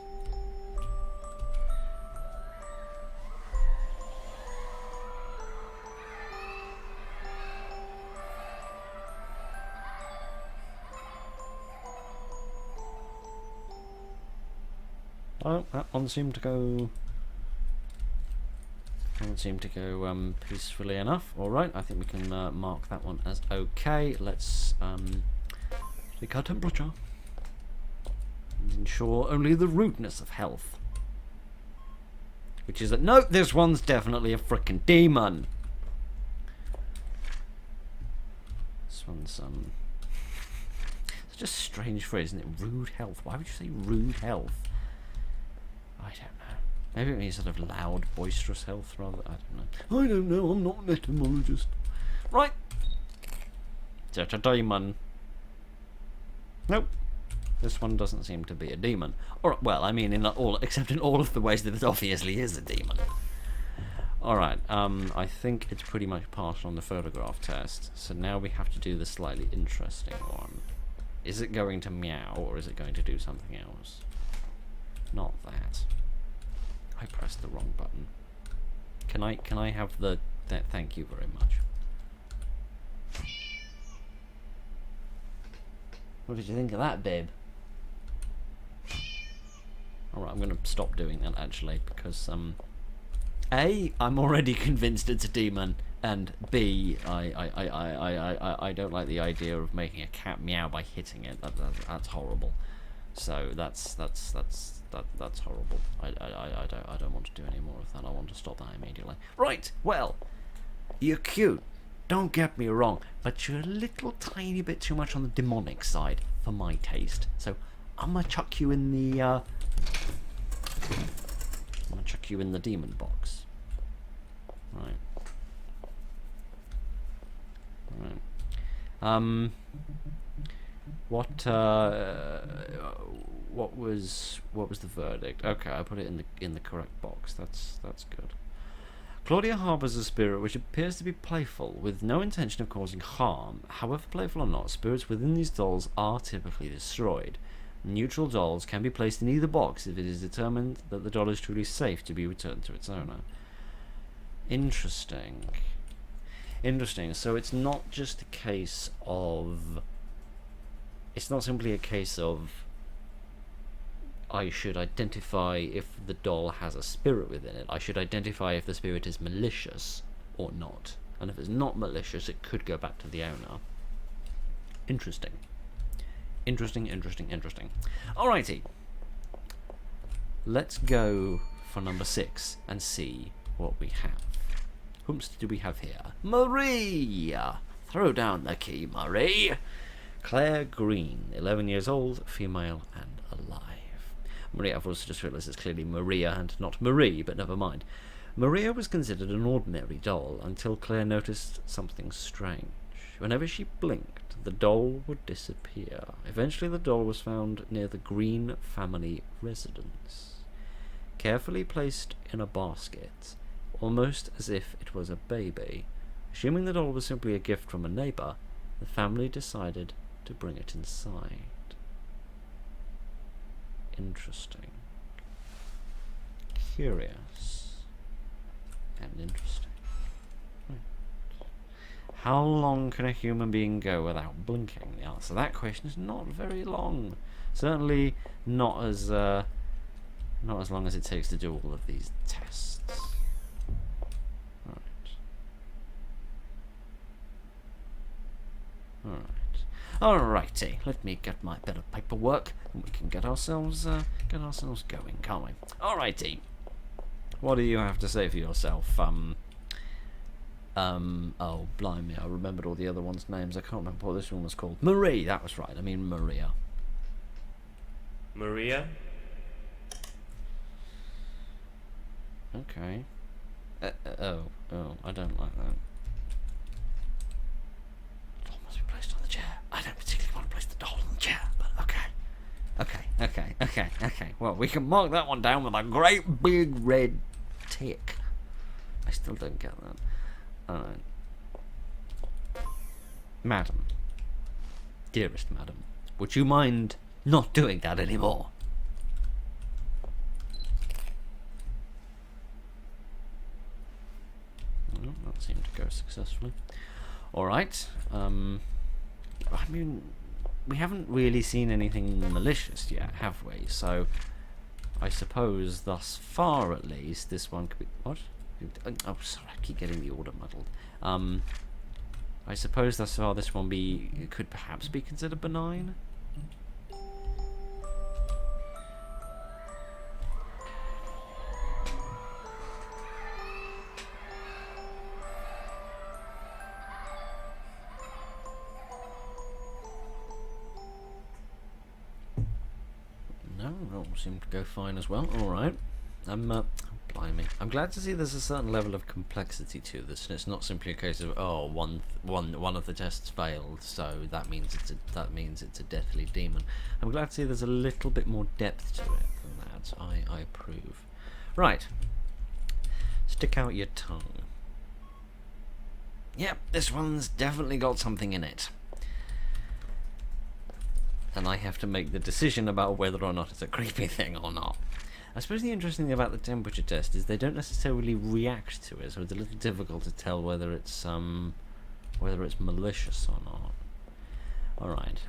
Oh, that one seemed to go... peacefully enough. Alright, I think we can mark that one as okay. Let's take our temperature and ensure only the rudeness of health. Which is that, no, this one's definitely a frickin' demon. This one's such a strange phrase, isn't it? Rude health. Why would you say rude health? I don't know. Maybe it means sort of loud, boisterous health rather. I don't know. I'm not an etymologist. Right. It's a demon. Nope. This one doesn't seem to be a demon. Or, well, I mean, except in all of the ways that it obviously is a demon. Alright, I think it's pretty much passed on the photograph test. So now we have to do the slightly interesting one. Is it going to meow, or is it going to do something else? Not that. I pressed the wrong button. Can I have the... thank you very much. What did you think of that, babe? Alright, I'm gonna stop doing that actually, because A, I'm already convinced it's a demon, and B, I don't like the idea of making a cat meow by hitting it. That's horrible. So that's horrible. I don't want to do any more of that. I want to stop that immediately. Right, well, you're cute. Don't get me wrong, but you're a little tiny bit too much on the demonic side for my taste. So I'm gonna chuck you in the demon box. Right. What was the verdict? Okay, I put it in the correct box. That's good. Claudia harbours a spirit which appears to be playful, with no intention of causing harm. However playful or not, spirits within these dolls are typically destroyed. Neutral dolls can be placed in either box if it is determined that the doll is truly safe to be returned to its owner. Interesting. So it's not just a case of... It's not simply a case of... I should identify if the doll has a spirit within it. I should identify if the spirit is malicious or not. And if it's not malicious, it could go back to the owner. Interesting. Alrighty. Let's go for number 6 and see what we have. Whomst do we have here? Marie! Throw down the key, Marie. Claire Green, 11 years old, female and alive. Maria, I've also just realised it's clearly Maria and not Marie, but never mind. Maria was considered an ordinary doll until Claire noticed something strange. Whenever she blinked, the doll would disappear. Eventually the doll was found near the Green family residence. Carefully placed in a basket, almost as if it was a baby. Assuming the doll was simply a gift from a neighbour, the family decided to bring it inside. Interesting. curious and interesting. Right. How long can a human being go without blinking? The answer to that question is not very long. Certainly not as long as it takes to do all of these tests. Alrighty, let me get my bit of paperwork and we can get ourselves going, can't we? Alrighty. What do you have to say for yourself? Oh blimey, I remembered all the other ones' names. I can't remember what this one was called. Marie, that was right. I mean Maria. Maria? Okay. Oh, I don't like that. Doll must be placed on the chair. I don't particularly want to place the doll on the chair, but okay. Okay. Well, we can mark that one down with a great big red tick. I still don't get that. Alright. Madam. Dearest madam, would you mind not doing that anymore? Well, that seemed to go successfully. Alright. I mean, we haven't really seen anything malicious yet, have we? So, I suppose thus far at least, this one could be... What? Oh, sorry, I keep getting the order muddled. I suppose thus far this one could perhaps be considered benign? No, all seemed to go fine as well. Alright. Blimey. I'm glad to see there's a certain level of complexity to this, and it's not simply a case of one of the tests failed, so that means it's a deathly demon. I'm glad to see there's a little bit more depth to it than that. I approve. Right. Stick out your tongue. Yep, this one's definitely got something in it. And I have to make the decision about whether or not it's a creepy thing or not. I suppose the interesting thing about the temperature test is they don't necessarily react to it, so it's a little difficult to tell whether it's malicious or not. Alright,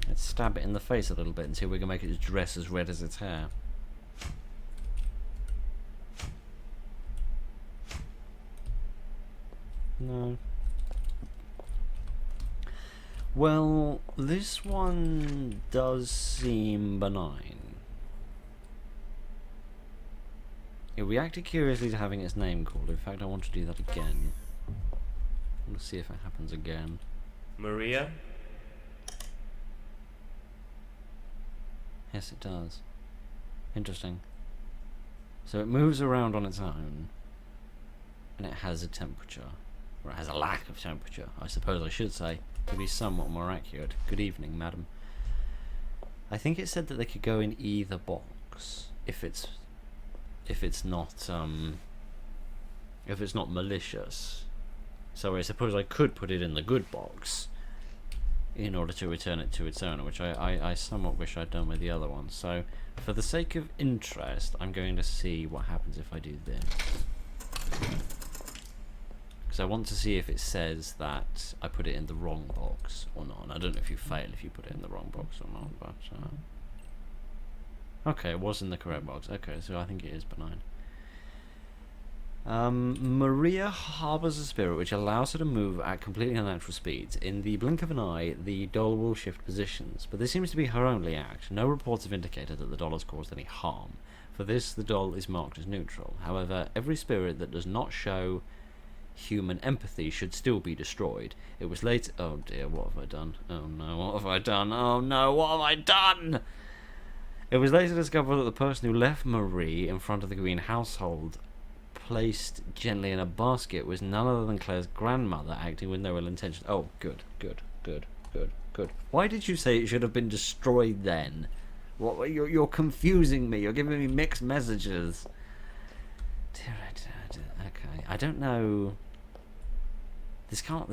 let's stab it in the face a little bit and see if we can make its dress as red as its hair. No. Well, this one does seem benign. It reacted curiously to having its name called. In fact, I want to do that again. I want to see if it happens again. Maria? Yes, it does. Interesting. So it moves around on its own, and it has a temperature. Or it has a lack of temperature, I suppose I should say, to be somewhat more accurate. Good evening, madam. I think it said that they could go in either box if it's not malicious. So I suppose I could put it in the good box in order to return it to its owner, which I somewhat wish I'd done with the other one. So for the sake of interest, I'm going to see what happens if I do this. Because I want to see if it says that I put it in the wrong box or not. And I don't know if you fail if you put it in the wrong box or not, but... Okay, it was in the correct box. Okay, so I think it is benign. Maria harbours a spirit which allows her to move at completely unnatural speeds. In the blink of an eye, the doll will shift positions, but this seems to be her only act. No reports have indicated that the doll has caused any harm. For this, the doll is marked as neutral. However, every spirit that does not show human empathy should still be destroyed. It was later... Oh dear, what have I done? Oh no, what have I done? Oh no, what have I done? It was later discovered that the person who left Marie in front of the Green household, placed gently in a basket, was none other than Claire's grandmother, acting with no ill intention. Oh, good. Why did you say it should have been destroyed then? What? You're confusing me. You're giving me mixed messages. Okay, I don't know. This can't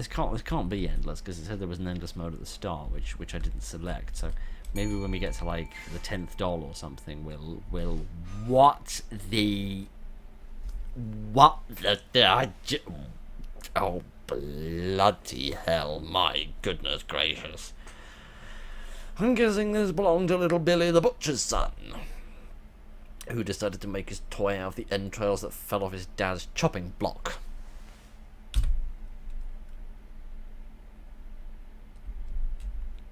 be endless, because it said there was an endless mode at the start, which I didn't select. So maybe when we get to like the 10th doll or something, we'll what the oh bloody hell, my goodness gracious. I'm guessing this belonged to little Billy the butcher's son, who decided to make his toy out of the entrails that fell off his dad's chopping block.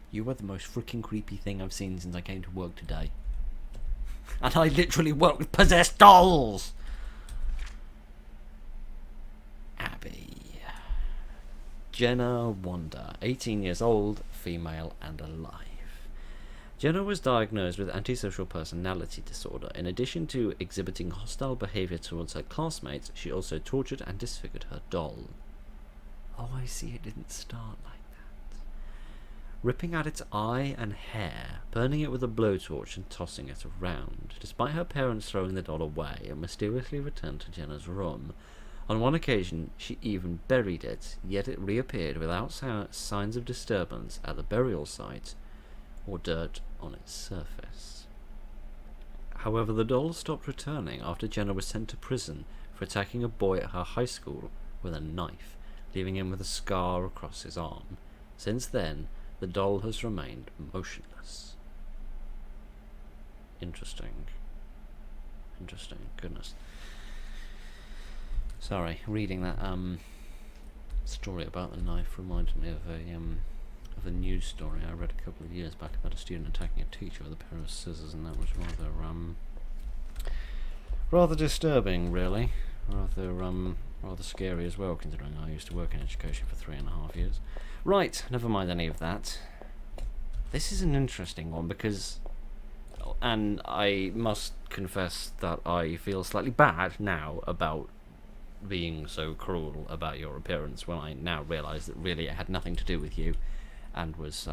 You were the most freaking creepy thing I've seen since I came to work today. And I literally work with possessed dolls! Abby. Jenna Wanda, 18 years old, female and alive. Jenna was diagnosed with antisocial personality disorder. In addition to exhibiting hostile behaviour towards her classmates, she also tortured and disfigured her doll. Oh, I see, it didn't start like that. Ripping out its eye and hair, burning it with a blowtorch and tossing it around. Despite her parents throwing the doll away, it mysteriously returned to Jenna's room. On one occasion, she even buried it, yet it reappeared without signs of disturbance at the burial site or dirt on its surface. However, the doll stopped returning after Jenna was sent to prison for attacking a boy at her high school with a knife, leaving him with a scar across his arm. Since then, the doll has remained motionless. Interesting. Goodness. Sorry, reading that story about the knife reminded me of a news story I read a couple of years back about a student attacking a teacher with a pair of scissors, and that was rather disturbing, really. Rather scary as well, considering I used to work in education for 3.5 years. Right, never mind any of that. This is an interesting one because, and I must confess that I feel slightly bad now about being so cruel about your appearance when I now realise that really it had nothing to do with you, and was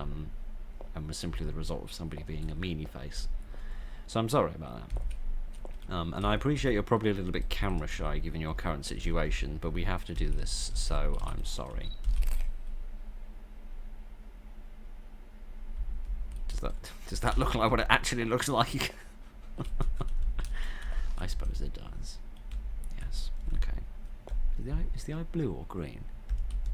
simply the result of somebody being a meanie face. So I'm sorry about that. And I appreciate you're probably a little bit camera shy given your current situation, but we have to do this, so I'm sorry. Does that look like what it actually looks like? I suppose it does. Yes. Okay. Is the eye blue or green?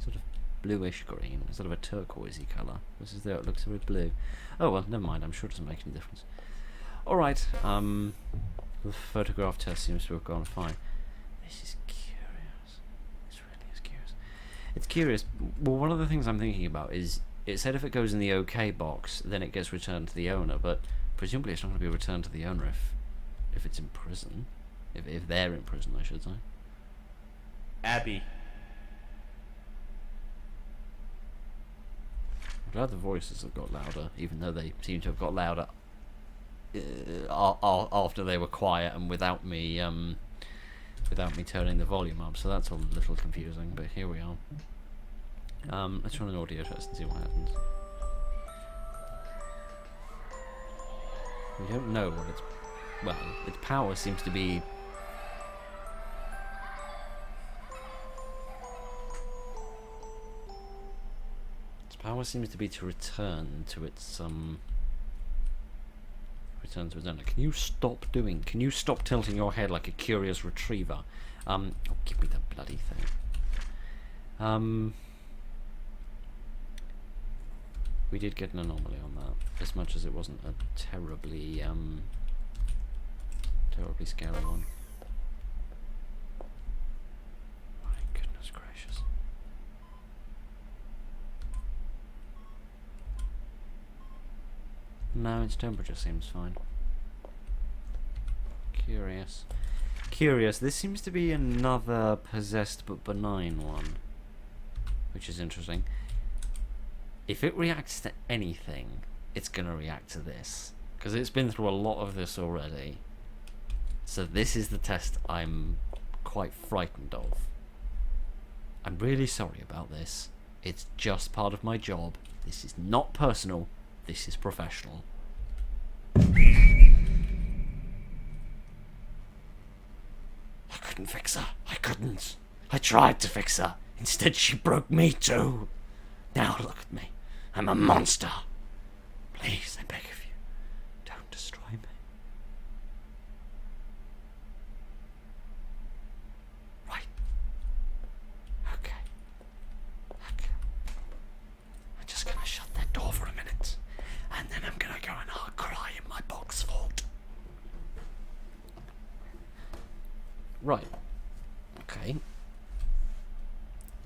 Sort of bluish green, sort of a turquoisey colour. This is there. It looks very blue. Oh well, never mind. I'm sure it doesn't make any difference. All right. The photograph test seems to have gone fine. This is curious. This really is curious. It's curious. Well, one of the things I'm thinking about is it said if it goes in the OK box, then it gets returned to the owner. But presumably, it's not going to be returned to the owner if it's in prison. If they're in prison, I should say. Abby. I'm glad the voices have got louder, even though they seem to have got louder after they were quiet and without me turning the volume up. So that's a little confusing. But here we are. Let's run an audio test and see what happens. We don't know what its its power seems to be. Power seems to be to return to its owner. Can you stop tilting your head like a curious retriever? Oh, give me the bloody thing. We did get an anomaly on that, as much as it wasn't a terribly scary one. My goodness gracious. No, its temperature seems fine. Curious. This seems to be another possessed but benign one, which is interesting. If it reacts to anything, it's gonna react to this, because it's been through a lot of this already. So this is the test I'm quite frightened of. I'm really sorry about this. It's just part of my job. This is not personal. This is professional. I couldn't fix her. I couldn't. I tried to fix her. Instead, she broke me too. Now look at me. I'm a monster. Please, I beg of you. Right. Okay.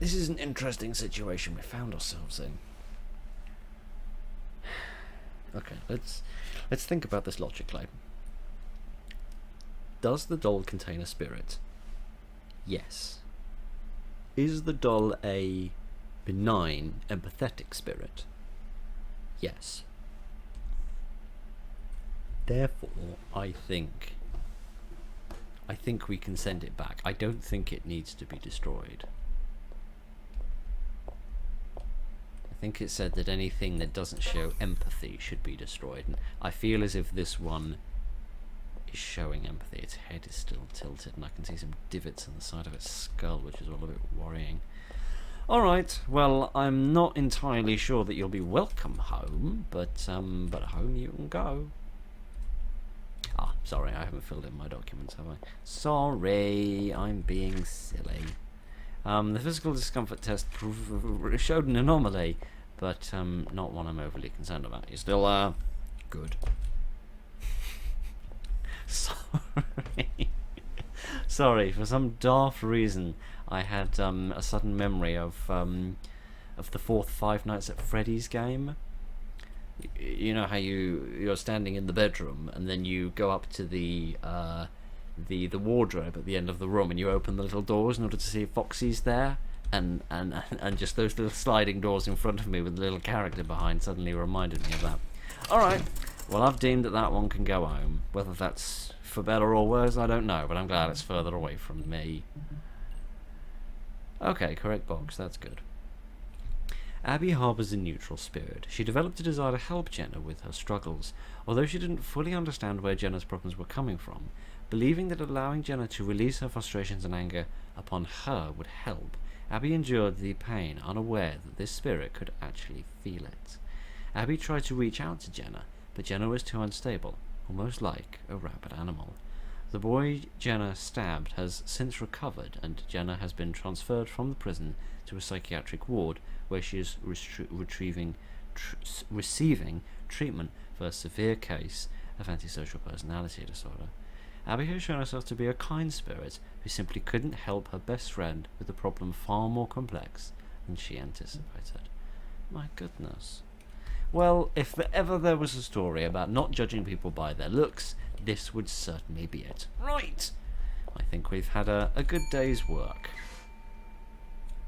This is an interesting situation we found ourselves in. Okay, let's think about this logically. Does the doll contain a spirit? Yes. Is the doll a benign, empathetic spirit? Yes. Therefore, I think we can send it back. I don't think it needs to be destroyed. I think it said that anything that doesn't show empathy should be destroyed, and I feel as if this one is showing empathy. Its head is still tilted, and I can see some divots on the side of its skull, which is all a bit worrying. Alright, well, I'm not entirely sure that you'll be welcome home, but home you can go. Ah, sorry, I haven't filled in my documents, have I? Sorry, I'm being silly. The physical discomfort test showed an anomaly, but not one I'm overly concerned about. You still good. Sorry. Sorry, for some daft reason, I had a sudden memory of the fourth Five Nights at Freddy's game. You know how you're standing in the bedroom and then you go up to the wardrobe at the end of the room and you open the little doors in order to see if Foxy's there, and just those little sliding doors in front of me with a little character behind suddenly reminded me of that. Alright, well, I've deemed that one can go home. Whether that's for better or worse, I don't know, but I'm glad it's further away from me. Okay, correct box, that's good. Abby harbours a neutral spirit. She developed a desire to help Jenna with her struggles, although she didn't fully understand where Jenna's problems were coming from. Believing that allowing Jenna to release her frustrations and anger upon her would help, Abby endured the pain, unaware that this spirit could actually feel it. Abby tried to reach out to Jenna, but Jenna was too unstable, almost like a rabid animal. The boy Jenna stabbed has since recovered, and Jenna has been transferred from the prison to a psychiatric ward where she is receiving treatment for a severe case of antisocial personality disorder. Abby has shown herself to be a kind spirit who simply couldn't help her best friend with a problem far more complex than she anticipated. My goodness. Well, if ever there was a story about not judging people by their looks, this would certainly be it. Right! I think we've had a good day's work.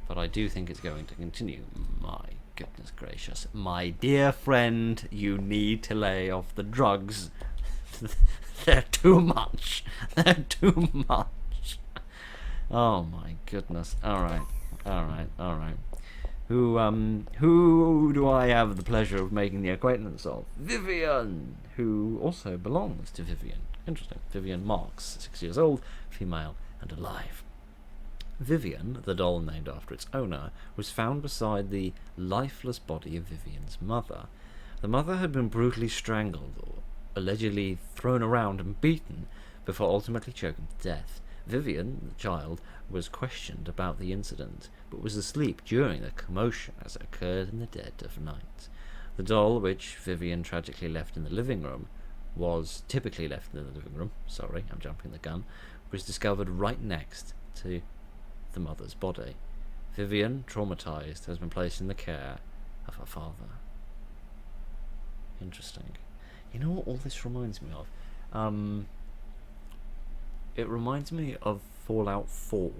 But I do think it's going to continue. My goodness gracious. My dear friend, you need to lay off the drugs. They're too much. They're too much. Oh my goodness. Alright. Who do I have the pleasure of making the acquaintance of? Vivian, who also belongs to Vivian. Interesting. Vivian Marks, 6 years old, female, and alive. Vivian, the doll named after its owner, was found beside the lifeless body of Vivian's mother. The mother had been brutally strangled, or allegedly thrown around and beaten, before ultimately choking to death. Vivian, the child, was questioned about the incident, but was asleep during the commotion as it occurred in the dead of night. The doll, which Vivian tragically left in the living room, was discovered right next to the mother's body. Vivian, traumatized, has been placed in the care of her father. Interesting. You know what all this reminds me of? It reminds me of Fallout 4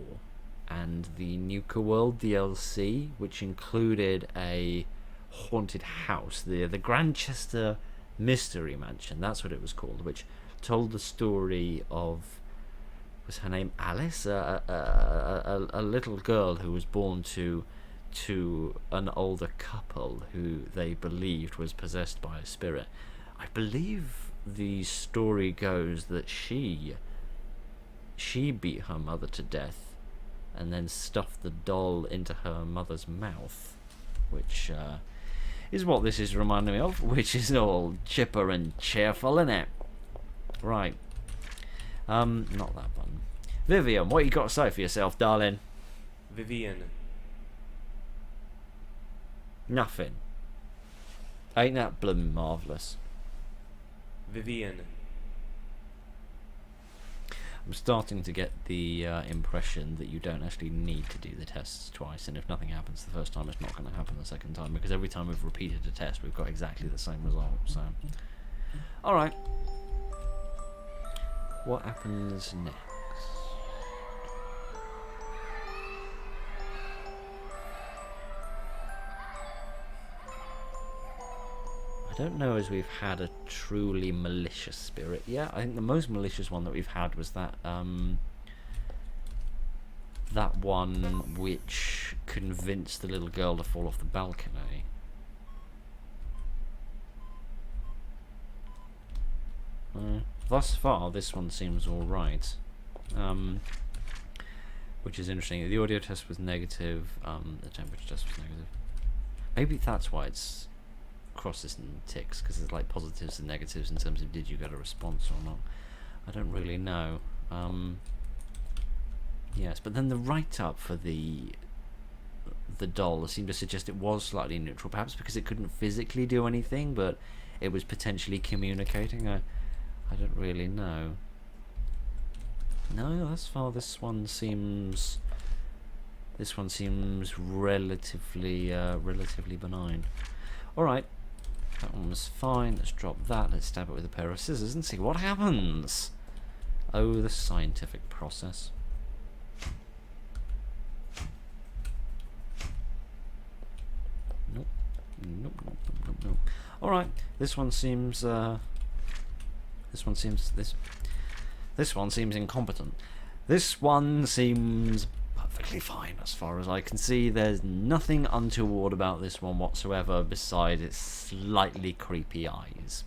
and the Nuka World DLC, which included a haunted house, the Grantchester Mystery Mansion, that's what it was called, which told the story of, was her name Alice? A little girl who was born to an older couple who they believed was possessed by a spirit. I believe the story goes that she beat her mother to death and then stuffed the doll into her mother's mouth, which is what this is reminding me of, which is all chipper and cheerful, innit? Right. Not that one. Vivian, what you got to say for yourself, darling? Vivian. Nothing. Ain't that bloomin' marvellous? Vivian. I'm starting to get the impression that you don't actually need to do the tests twice, and if nothing happens the first time, it's not going to happen the second time, because every time we've repeated a test, we've got exactly the same result. So, alright. What happens next? I don't know as we've had a truly malicious spirit yet. I think the most malicious one that we've had was that that one which convinced the little girl to fall off the balcony. Thus far, this one seems alright. Which is interesting. The audio test was negative, the temperature test was negative. Maybe that's why it's crosses and ticks, because there's like positives and negatives in terms of did you get a response or not. I don't really know. Yes, but then the write-up for the doll seemed to suggest it was slightly neutral, perhaps because it couldn't physically do anything, but it was potentially communicating. I don't really know. No, thus far this one seems relatively benign. Alright, that one was fine. Let's drop that. Let's stab it with a pair of scissors and see what happens. Oh, the scientific process. Nope. Alright, this one seems incompetent. This one seems perfectly fine as far as I can see. There's nothing untoward about this one whatsoever besides its slightly creepy eyes.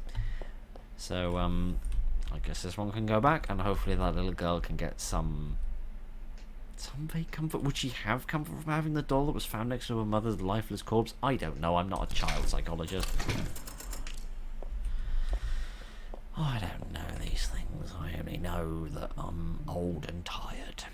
So I guess this one can go back, and hopefully that little girl can get some vague comfort. Would she have comfort from having the doll that was found next to her mother's lifeless corpse? I don't know. I'm not a child psychologist. I don't know these things. I only know that I'm old and tired.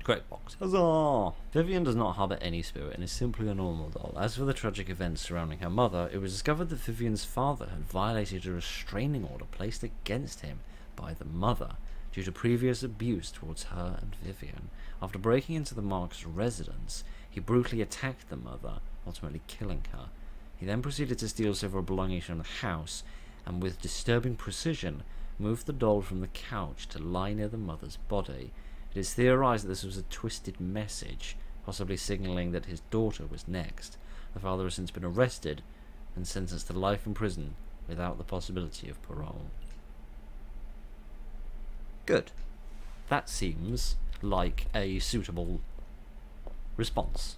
Great box. Huzzah! Vivian does not harbour any spirit and is simply a normal doll. As for the tragic events surrounding her mother, it was discovered that Vivian's father had violated a restraining order placed against him by the mother due to previous abuse towards her and Vivian. After breaking into the Marks' residence, he brutally attacked the mother, ultimately killing her. He then proceeded to steal several belongings from the house, and with disturbing precision, moved the doll from the couch to lie near the mother's body. It is theorized that this was a twisted message, possibly signaling that his daughter was next. The father has since been arrested and sentenced to life in prison without the possibility of parole. Good. That seems like a suitable response,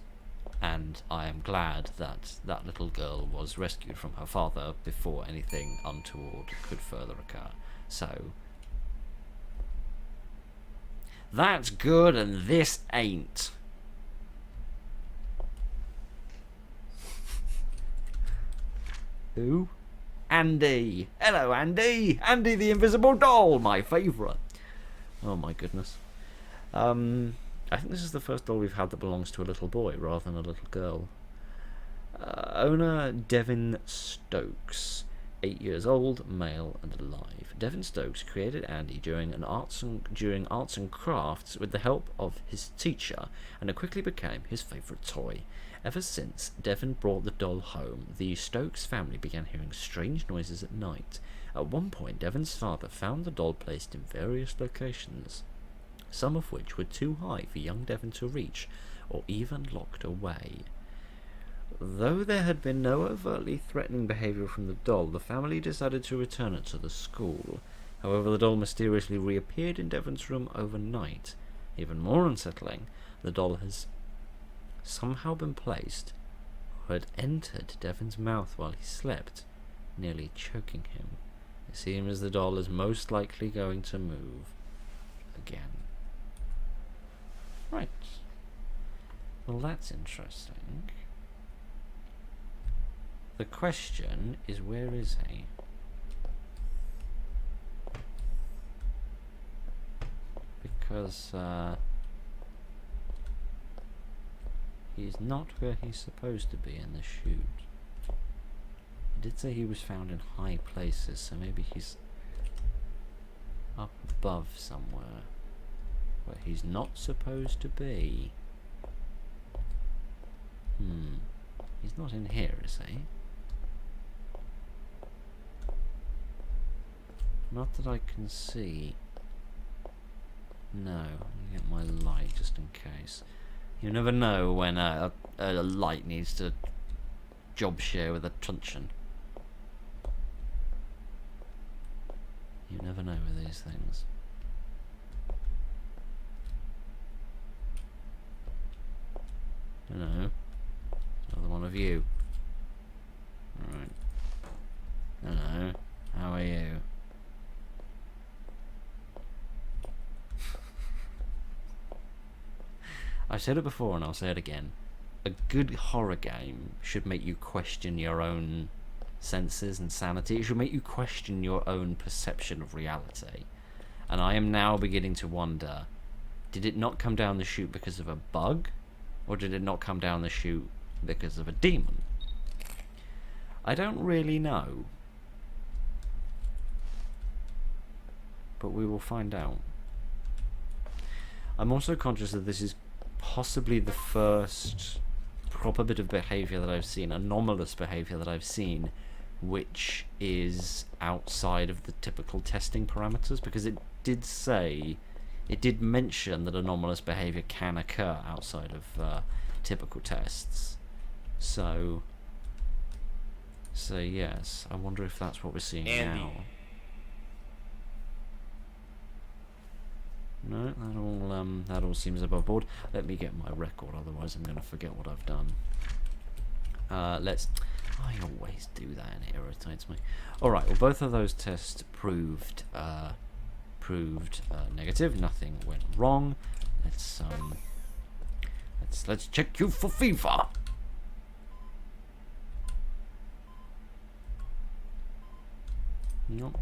and I am glad that that little girl was rescued from her father before anything untoward could further occur. So, that's good, and this ain't. Who? Andy. Hello, Andy. Andy the Invisible Doll, my favourite. Oh my goodness. I think this is the first doll we've had that belongs to a little boy rather than a little girl. Owner Devin Stokes, 8 years old, male and alive. Devin Stokes created Andy during arts and crafts with the help of his teacher, and it quickly became his favourite toy. Ever since Devin brought the doll home, the Stokes family began hearing strange noises at night. At one point, Devin's father found the doll placed in various locations, some of which were too high for young Devin to reach, or even locked away. Though there had been no overtly threatening behaviour from the doll, the family decided to return it to the school. However, the doll mysteriously reappeared in Devin's room overnight. Even more unsettling, the doll has somehow been placed, or had entered Devin's mouth while he slept, nearly choking him. It seems the doll is most likely going to move again. Right. Well, that's interesting. The question is, where is he? Because he's not where he's supposed to be in the chute. He did say he was found in high places, so maybe he's up above somewhere where he's not supposed to be. He's not in here, is he? Not that I can see. No, let me get my light just in case. You never know when a light needs to job share with a truncheon. You never know with these things. Hello. Another one of you. Alright. Hello. How are you? I said it before and I'll say it again. A good horror game should make you question your own senses and sanity. It should make you question your own perception of reality. And I am now beginning to wonder, did it not come down the chute because of a bug? Or did it not come down the chute because of a demon? I don't really know. But we will find out. I'm also conscious that this is possibly the first proper bit of behaviour that I've seen, anomalous behaviour that I've seen, which is outside of the typical testing parameters, because it did mention that anomalous behaviour can occur outside of typical tests. So yes, I wonder if that's what we're seeing now. No, that all seems above board. Let me get my record, otherwise I'm going to forget what I've done. I always do that and it irritates me. Alright, well both of those tests proved negative. Nothing went wrong. Let's check you for fever. Nope.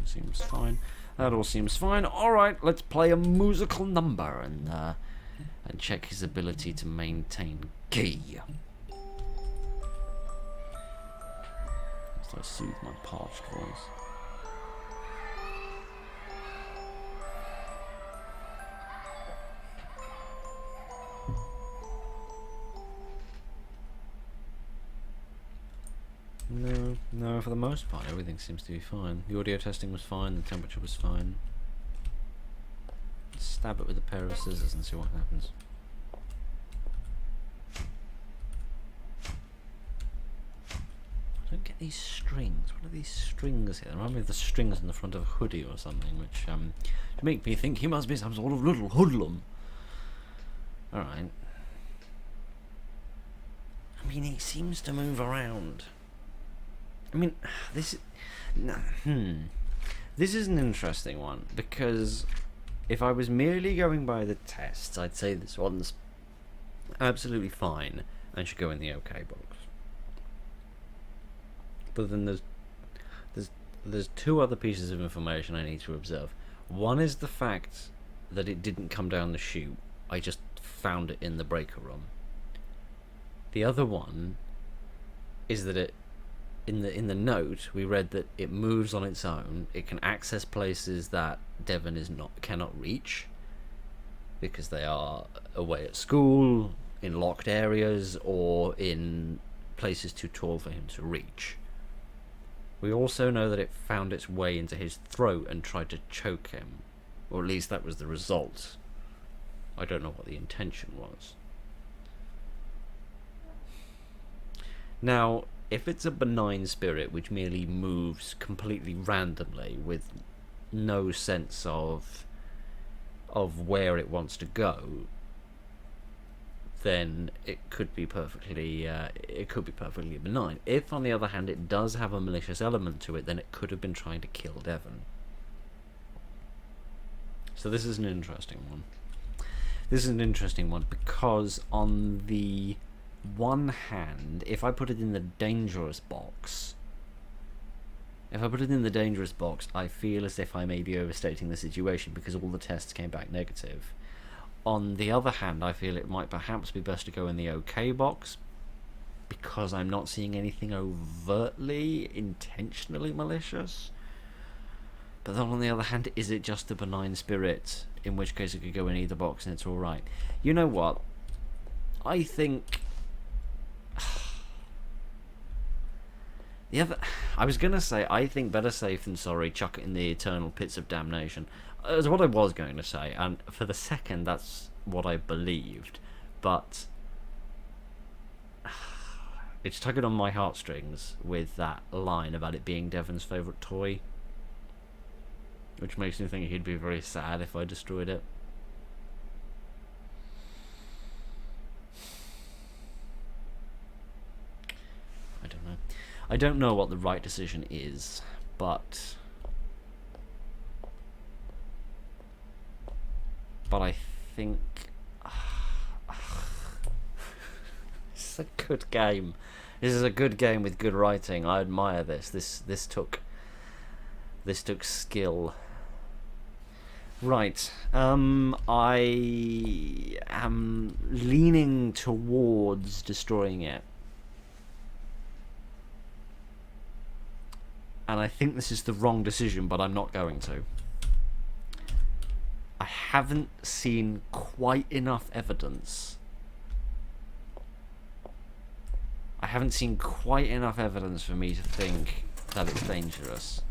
Seems fine. That all seems fine. Alright, let's play a musical number and check his ability to maintain key. As I soothe my parched voice. No, for the most part everything seems to be fine. The audio testing was fine, the temperature was fine. Stab it with a pair of scissors and see what happens. I don't get these strings. What are these strings here? They remind me of the strings in the front of a hoodie or something, which make me think he must be some sort of little hoodlum. Alright. I mean, it seems to move around. I mean, this is an interesting one, because if I was merely going by the tests, I'd say this one's absolutely fine and should go in the OK box. But then there's two other pieces of information I need to observe. One is the fact that it didn't come down the chute. I just found it in the breaker room. The other one is that it in the note we read that it moves on its own. It can access places that Devon cannot reach because they are away at school, in locked areas, or in places too tall for him to reach. We also know that it found its way into his throat and tried to choke him, or at least that was the result. I don't know what the intention was. Now, if it's a benign spirit which merely moves completely randomly with no sense of where it wants to go, then it could be perfectly benign. If, on the other hand, it does have a malicious element to it, then it could have been trying to kill Devon. So this is an interesting one. This is an interesting one because, on the one hand, if I put it in the dangerous box, I feel as if I may be overstating the situation because all the tests came back negative. On the other hand, I feel it might perhaps be best to go in the OK box because I'm not seeing anything overtly, intentionally malicious. But then on the other hand, is it just a benign spirit? In which case it could go in either box and it's alright. You know what? I think... I was going to say, I think better safe than sorry, chuck it in the eternal pits of damnation. That's what I was going to say, and for the second, that's what I believed. But... it's tugging on my heartstrings with that line about it being Devon's favourite toy. Which makes me think he'd be very sad if I destroyed it. I don't know. I don't know what the right decision is, but I think it's a good game. This is a good game with good writing. I admire this. This took skill. Right. I am leaning towards destroying it. And I think this is the wrong decision, but I'm not going to. I haven't seen quite enough evidence. I haven't seen quite enough evidence for me to think that it's dangerous.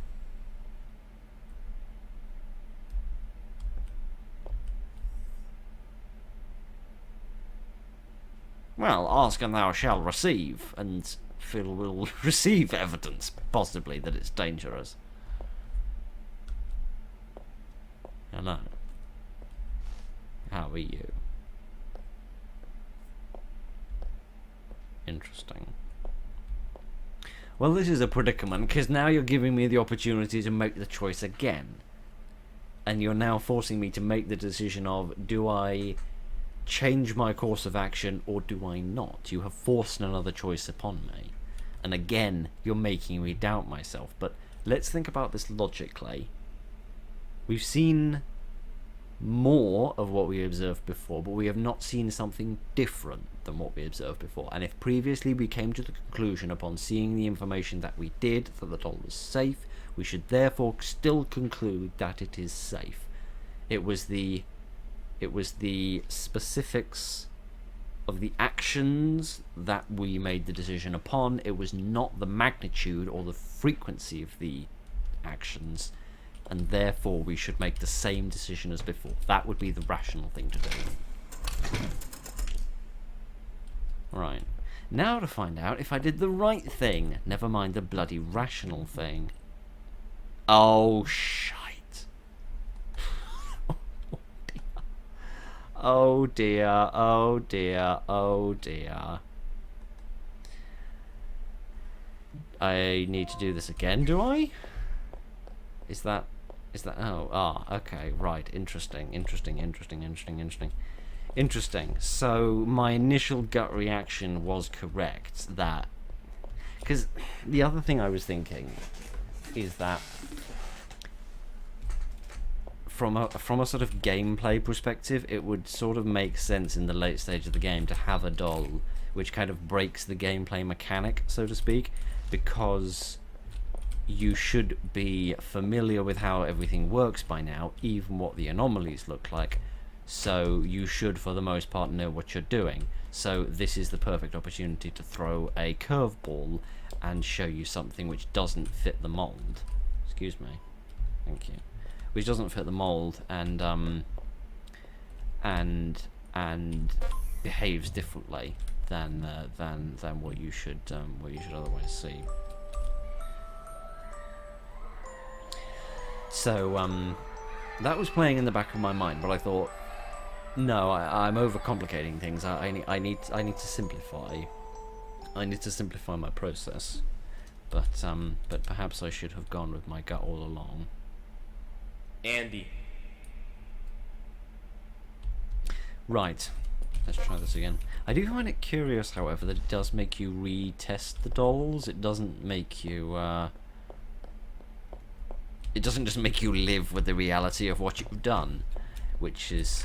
Well, ask and thou shalt receive, and Phil will receive evidence, possibly, that it's dangerous. Hello. How are you? Interesting. Well, this is a predicament, because now you're giving me the opportunity to make the choice again. And you're now forcing me to make the decision of, do I change my course of action or do I not? You have forced another choice upon me. And again, you're making me doubt myself. But let's think about this logically. We've seen more of what we observed before, but we have not seen something different than what we observed before. And if previously we came to the conclusion upon seeing the information that we did that the doll was safe, we should therefore still conclude that it is safe. It was the specifics of the actions that we made the decision upon. It was not the magnitude or the frequency of the actions, and therefore we should make the same decision as before. That would be the rational thing to do. Right. Now to find out if I did the right thing. Never mind the bloody rational thing. Oh, shite. Oh dear, oh dear, oh dear. I need to do this again, do I? Is that, okay, right, interesting. So, my initial gut reaction was correct, that, because the other thing I was thinking is that from a sort of gameplay perspective, it would sort of make sense in the late stage of the game to have a doll which kind of breaks the gameplay mechanic, so to speak, because you should be familiar with how everything works by now, even what the anomalies look like, so you should for the most part know what you're doing. So this is the perfect opportunity to throw a curveball and show you something which doesn't fit the mold. Excuse me. Thank you. Which doesn't fit the mold and behaves differently than what you should otherwise see. So that was playing in the back of my mind, but I thought, no, I'm overcomplicating things. I need to simplify. I need to simplify my process. But perhaps I should have gone with my gut all along. Andy. Right, let's try this again. I do find it curious, however, that it does make you retest the dolls. It doesn't make you, it doesn't just make you live with the reality of what you've done, which is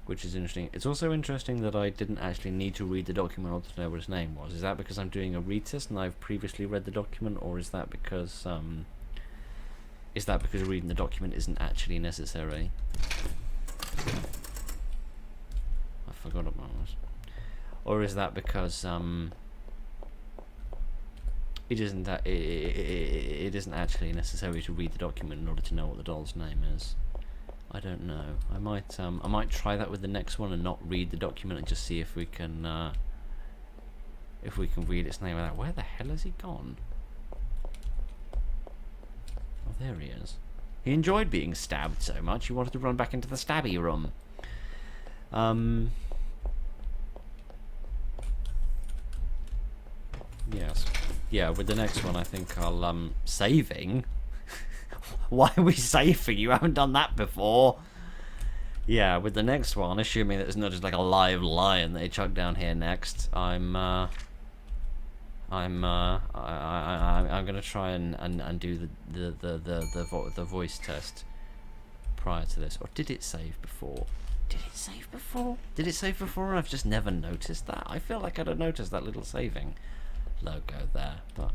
interesting. It's also interesting that I didn't actually need to read the document in order to know what his name was. Is that because I'm doing a retest and I've previously read the document, or is that because, Is that because reading the document isn't actually necessary? I forgot about this. Or is that because it isn't actually necessary to read the document in order to know what the doll's name is? I don't know. I might try that with the next one and not read the document and just see if we can read its name without. Where the hell has he gone? Oh, there he is. He enjoyed being stabbed so much he wanted to run back into the stabby room. Yes. Yeah, with the next one I think I'll saving. Why are we saving? You haven't done that before. Yeah, with the next one, assuming that there's not just like a live lion that they chuck down here next, I'm gonna try and do the voice test prior to this. Or did it save before? Did it save before? Did it save before? I've just never noticed that. I feel like I'd have noticed that little saving logo there, but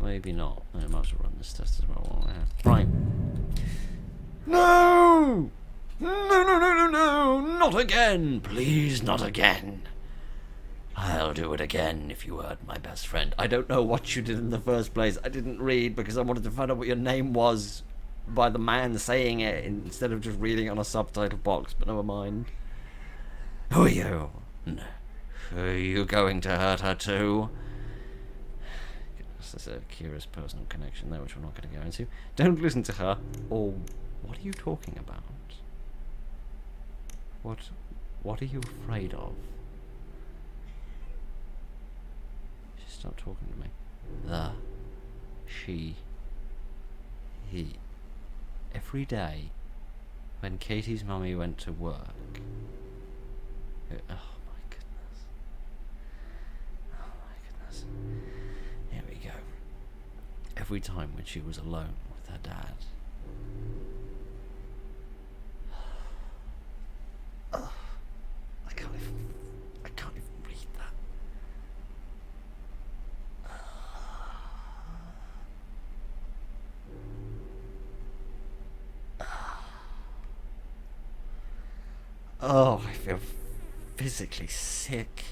maybe not. I might as well run this test as well. Right. No! No, not again! Please, not again. I'll do it again if you hurt my best friend. I don't know what you did in the first place. I didn't read because I wanted to find out what your name was by the man saying it instead of just reading it on a subtitle box, but never mind. Who are you? No. Are you going to hurt her too? There's a curious personal connection there which we're not going to go into. Don't listen to her. Or what are you talking about? What are you afraid of? She stopped talking to me. She, he. Every day when Katie's mummy went to work. Oh my goodness. Oh my goodness. Here we go. Every time when she was alone with her dad. I can't even read that. Oh, I feel physically sick.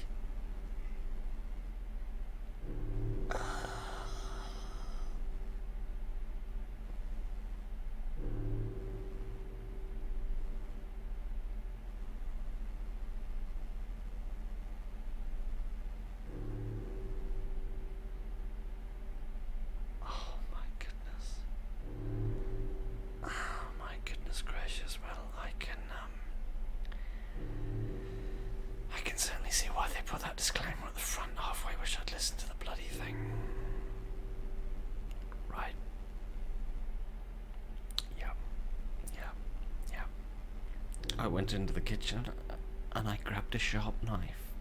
I went into the kitchen and I grabbed a sharp knife.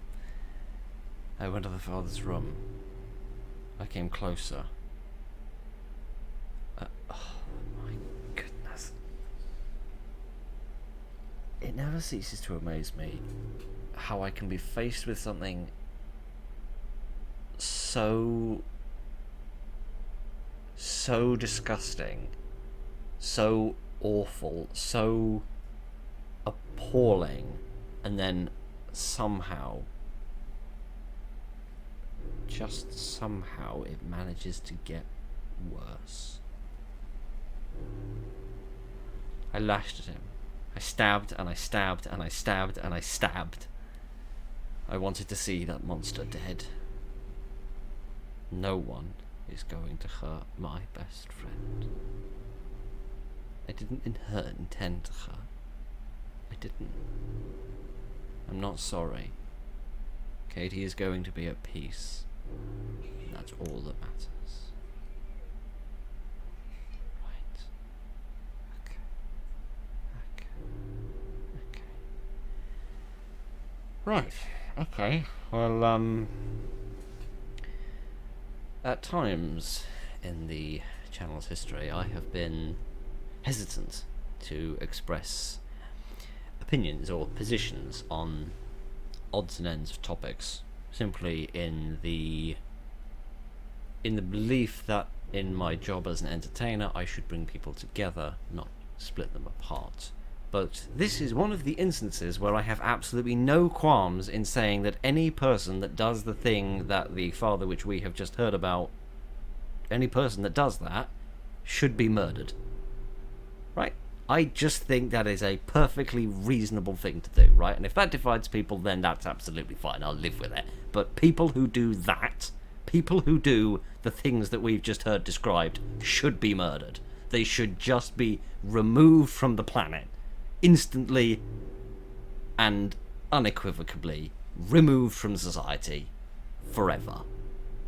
I went to the father's room. I came closer. Oh my goodness. It never ceases to amaze me how I can be faced with something so disgusting, so awful, so appalling, and then somehow, just somehow, it manages to get worse. I lashed at him. I stabbed and I stabbed and I stabbed and I stabbed. I wanted to see that monster dead. No one is going to hurt my best friend. I didn't intend to hurt. I didn't. I'm not sorry. Katie is going to be at peace. And that's all that matters. Right. Okay. Right. Okay. Well, at times in the channel's history, I have been hesitant to express opinions or positions on odds and ends of topics, simply in the belief that in my job as an entertainer, I should bring people together, not split them apart. But this is one of the instances where I have absolutely no qualms in saying that any person that does the thing that the father which we have just heard about, any person that does that should be murdered. Right? I just think that is a perfectly reasonable thing to do, right? And if that divides people, then that's absolutely fine. I'll live with it. But people who do that, people who do the things that we've just heard described, should be murdered. They should just be removed from the planet. Instantly and unequivocally removed from society forever.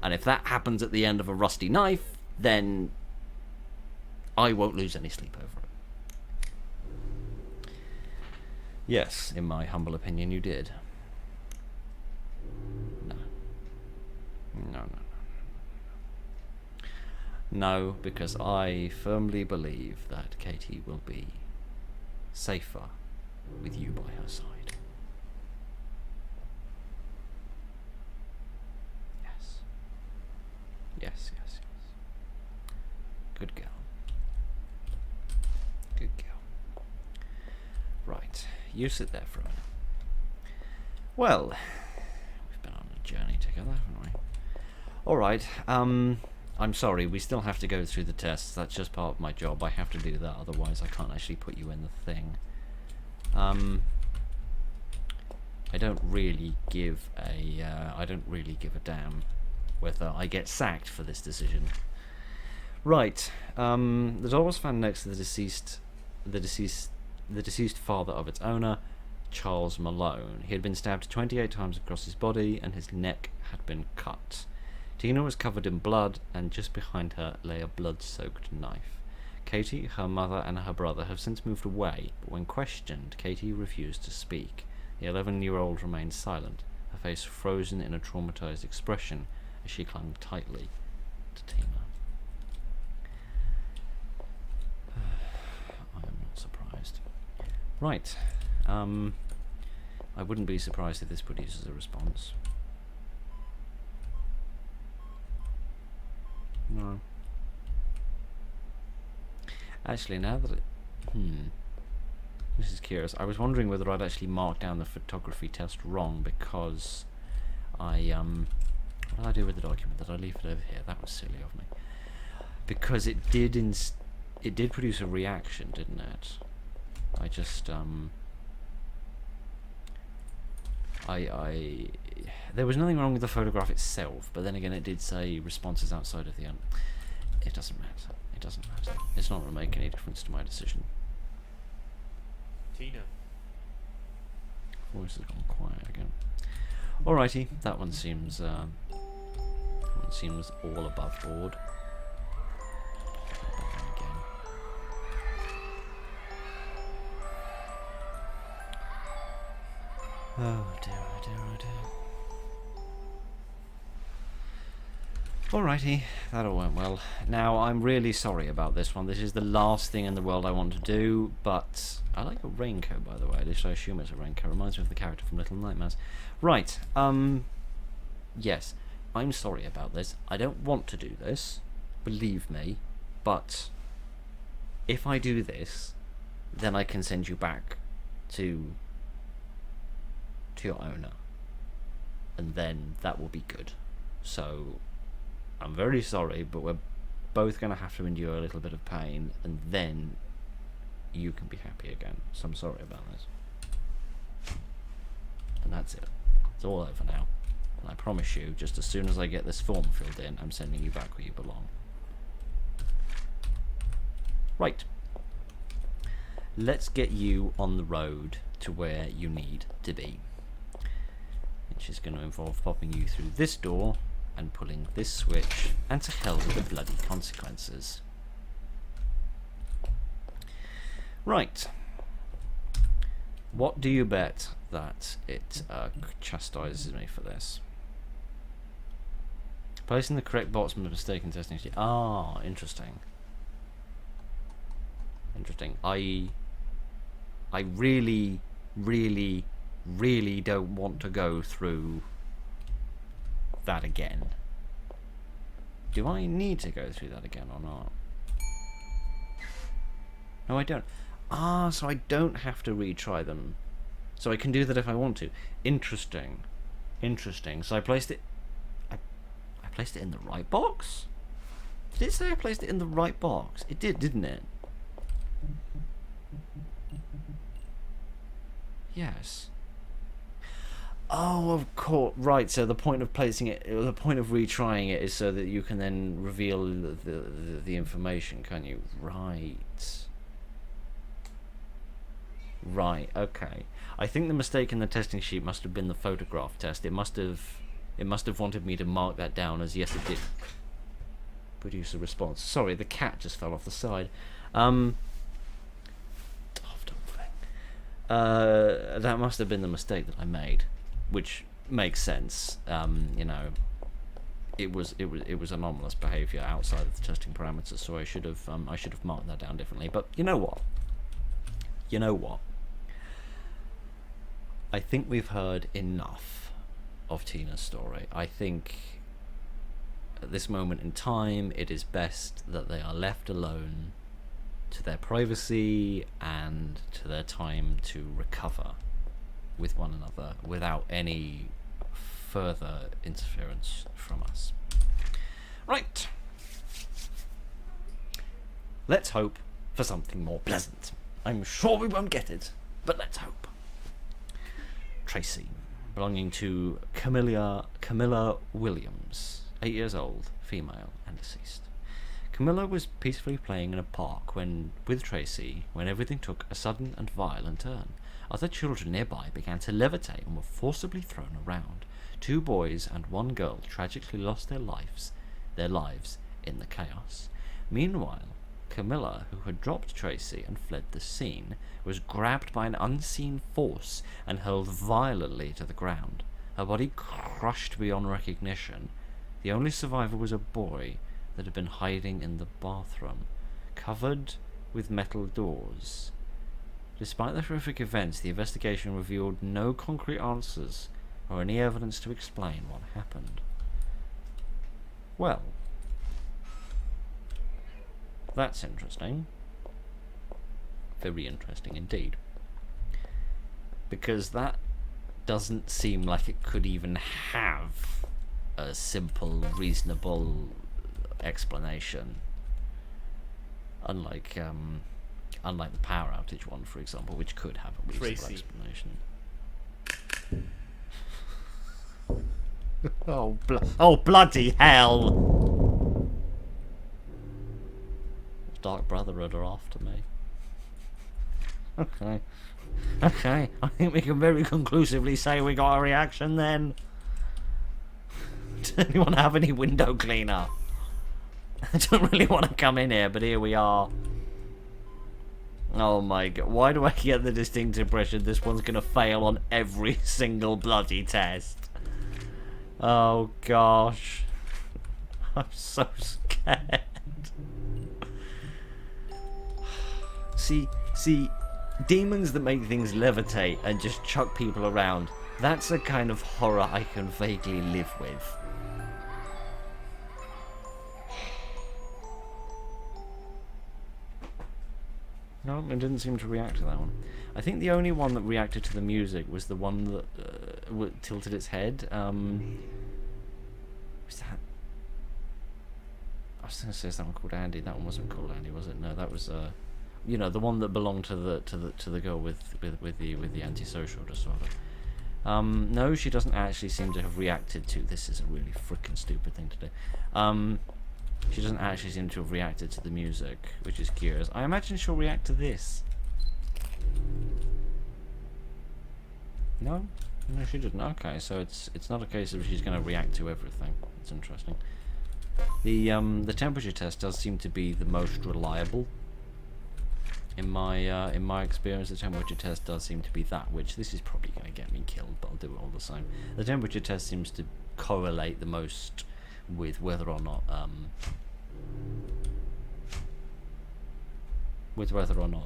And if that happens at the end of a rusty knife, then I won't lose any sleep over it. Yes, in my humble opinion, you did. No. No. No, because I firmly believe that Katie will be safer with you by her side. Yes. Good girl. Good girl. Right, you sit there for a minute. Well, we've been on a journey together, haven't we? Alright, I'm sorry, we still have to go through the tests. That's just part of my job. I have to do that, otherwise I can't actually put you in the thing. I don't really give a damn whether I get sacked for this decision. Right, the doll was found next to the deceased father of its owner, Charles Malone. He had been stabbed 28 times across his body, and his neck had been cut. Tina was covered in blood, and just behind her lay a blood-soaked knife. Katie, her mother, and her brother have since moved away, but when questioned, Katie refused to speak. The 11-year-old remained silent, her face frozen in a traumatized expression as she clung tightly to Tina. I am not surprised. Right. I wouldn't be surprised if this produces a response. No. Actually, now that it... This is curious. I was wondering whether I'd actually marked down the photography test wrong because I, what did I do with the document? Did I leave it over here? That was silly of me. Because it did produce a reaction, didn't it? I just, there was nothing wrong with the photograph itself, but then again it did say responses outside of the it doesn't matter. It doesn't matter. It's not going to make any difference to my decision. Tina. Voice has gone quiet again. Alrighty, that one seems all above board. Oh dear, oh dear, oh dear. Alrighty, that all went well. Now, I'm really sorry about this one. This is the last thing in the world I want to do, but I like a raincoat, by the way. At least I assume it's a raincoat. Reminds me of the character from Little Nightmares. Right, yes, I'm sorry about this. I don't want to do this, believe me, but if I do this, then I can send you back to your owner, and then that will be good. So I'm very sorry, but we're both going to have to endure a little bit of pain, and then you can be happy again. So I'm sorry about this. And that's it. It's all over now. And I promise you, just as soon as I get this form filled in, I'm sending you back where you belong. Right. Let's get you on the road to where you need to be. Which is going to involve popping you through this door and pulling this switch, and to hell with the bloody consequences. Right. What do you bet that it chastises me for this? Placing the correct box from the mistaken testing. Ah, interesting. Interesting. I really, really, really don't want to go through that again. Do I need to go through that again or not? No, I don't. Ah, so I don't have to retry them. So I can do that if I want to. Interesting. Interesting. So I placed it... I placed it in the right box? Did it say I placed it in the right box? It did, didn't it? Yes. Oh, of course. Right, so the point of placing it... The point of retrying it is so that you can then reveal the information, can't you? Right. Right, okay. I think the mistake in the testing sheet must have been the photograph test. It must have wanted me to mark that down as yes it did produce a response. Sorry, the cat just fell off the side. That must have been the mistake that I made, which makes sense. You know, it was anomalous behaviour outside of the testing parameters, so I should have marked that down differently. But you know what? I think we've heard enough of Tina's story. I think at this moment in time it is best that they are left alone to their privacy and to their time to recover with one another without any further interference from us. Right. Let's hope for something more pleasant. I'm sure we won't get it, but let's hope. Tracy, belonging to Camilla Williams, 8 years old, female, and deceased. Camilla was peacefully playing in a park with Tracy when everything took a sudden and violent turn. Other children nearby began to levitate and were forcibly thrown around. 2 boys and 1 girl tragically lost their lives in the chaos. Meanwhile, Camilla, who had dropped Tracy and fled the scene, was grabbed by an unseen force and hurled violently to the ground. Her body crushed beyond recognition. The only survivor was a boy that had been hiding in the bathroom, covered with metal doors. Despite the horrific events, the investigation revealed no concrete answers or any evidence to explain what happened. Well, that's interesting. Very interesting indeed. Because that doesn't seem like it could even have a simple, reasonable explanation. Unlike the power outage one, for example, which could have a reasonable explanation. Oh bloody hell! Dark Brotherhood are after me. Okay, I think we can very conclusively say we got a reaction then. Does anyone have any window cleaner? I don't really want to come in here, but here we are. Oh my god, why do I get the distinct impression this one's gonna fail on every single bloody test? Oh gosh. I'm so scared. See, demons that make things levitate and just chuck people around, that's a kind of horror I can vaguely live with. No, it didn't seem to react to that one. I think the only one that reacted to the music was the one that tilted its head. Was that? I was going to say someone called Andy. That one wasn't called Andy, was it? No, that was you know, the one that belonged to the girl with the antisocial disorder. No, she doesn't actually seem to have reacted to. This is a really freaking stupid thing to do. She doesn't actually seem to have reacted to the music, which is curious. I imagine she'll react to this. No, she didn't. Okay, so it's not a case of she's going to react to everything. It's interesting. The temperature test does seem to be the most reliable. In my experience, the temperature test does seem to be that, which this is probably going to get me killed, but I'll do it all the same. The temperature test seems to correlate the most with whether or not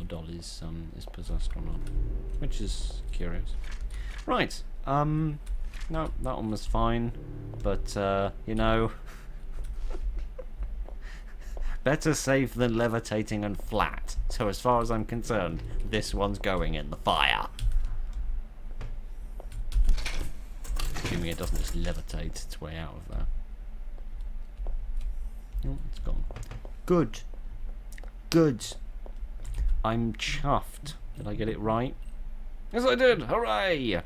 Dolly's is possessed or not, which is curious. Right. No, that one was fine, but you know, Better safe than levitating and flat. So as far as I'm concerned, this one's going in the fire. Assuming it doesn't just levitate its way out of there. Oh, it's gone. Good. Good. I'm chuffed. Did I get it right? Yes, I did. Hooray!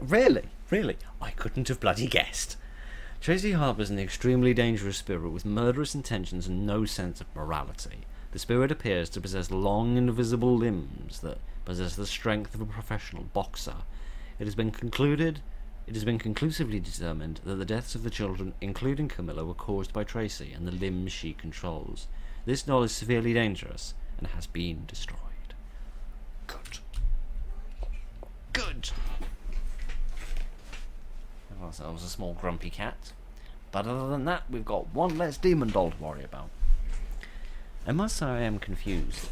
Really? Really? I couldn't have bloody guessed. Tracy harbours an extremely dangerous spirit with murderous intentions and no sense of morality. The spirit appears to possess long invisible limbs that possess the strength of a professional boxer. It has been conclusively determined that the deaths of the children, including Camilla, were caused by Tracy and the limbs she controls. This doll is severely dangerous and has been destroyed. Good. Good. Ourselves a small grumpy cat. But other than that, we've got one less demon doll to worry about. I must say I am confused.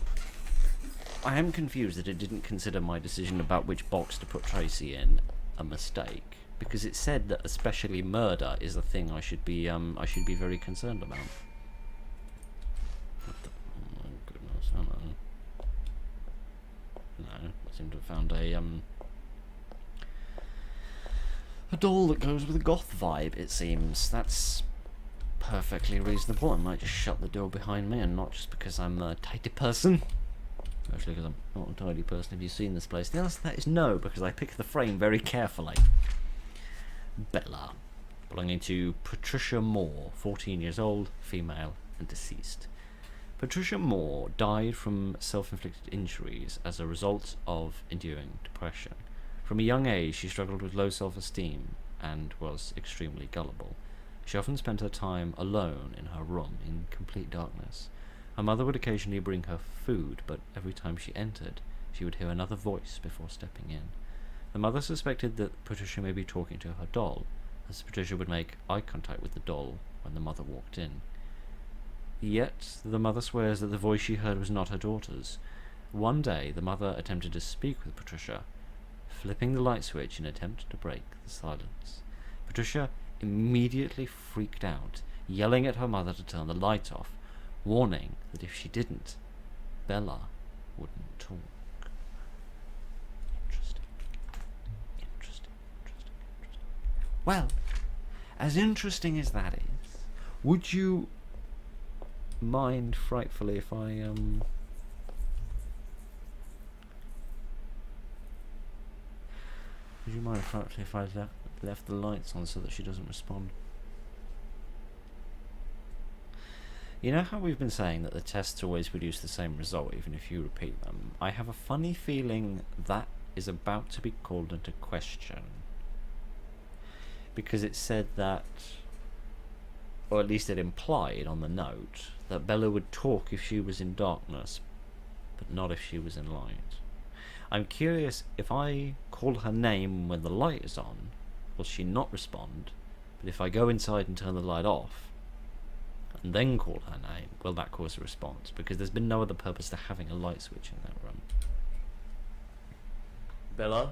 I am confused that it didn't consider my decision about which box to put Tracy in a mistake, because it said that especially murder is a thing I should be very concerned about. What the, oh my goodness, hello. No, I seem to have found a doll that goes with a goth vibe, it seems. That's perfectly reasonable. I might just shut the door behind me, and not just because I'm a tidy person. Actually, because I'm not a tidy person. Have you seen this place? The answer to that is no, because I picked the frame very carefully. Bella, belonging to Patricia Moore, 14 years old, female, and deceased. Patricia Moore died from self-inflicted injuries as a result of enduring depression. From a young age, she struggled with low self-esteem and was extremely gullible. She often spent her time alone in her room in complete darkness. Her mother would occasionally bring her food, but every time she entered, she would hear another voice before stepping in. The mother suspected that Patricia may be talking to her doll, as Patricia would make eye contact with the doll when the mother walked in. Yet, the mother swears that the voice she heard was not her daughter's. One day, the mother attempted to speak with Patricia, flipping the light switch in an attempt to break the silence. Patricia immediately freaked out, yelling at her mother to turn the light off, warning that if she didn't, Bella wouldn't talk. Interesting. Well, as interesting as that is, would you mind frightfully if I would you mind frightfully if I left the lights on so that she doesn't respond? You know how we've been saying that the tests always produce the same result even if you repeat them? I have a funny feeling that is about to be called into question. Because it said that, or at least it implied on the note, that Bella would talk if she was in darkness, but not if she was in light. I'm curious, if I call her name when the light is on, will she not respond? But if I go inside and turn the light off, and then call her name, will that cause a response? Because there's been no other purpose to having a light switch in that room. Bella?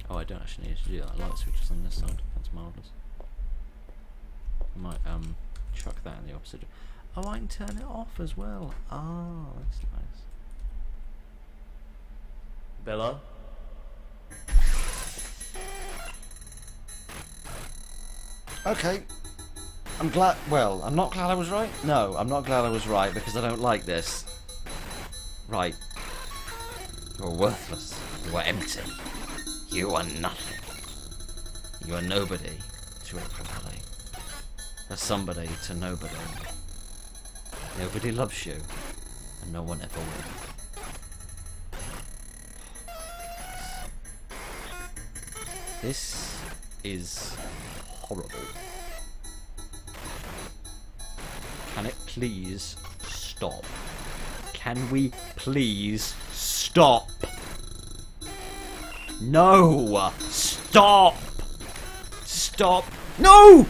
Oh, I don't actually need to do that. Light switch is on this side. That's marvellous. I might chuck that in the opposite. Oh, I can turn it off as well. Oh, that's nice. Bella? Okay. I'm glad. Well, I'm not glad I was right. No, I'm not glad I was right because I don't like this. Right. You're worthless. You are empty. You are nothing. You are nobody to everybody. A somebody to nobody. Nobody loves you, and no one ever will. This is horrible. Can it please stop? Can we please stop? No! Stop! Stop! No!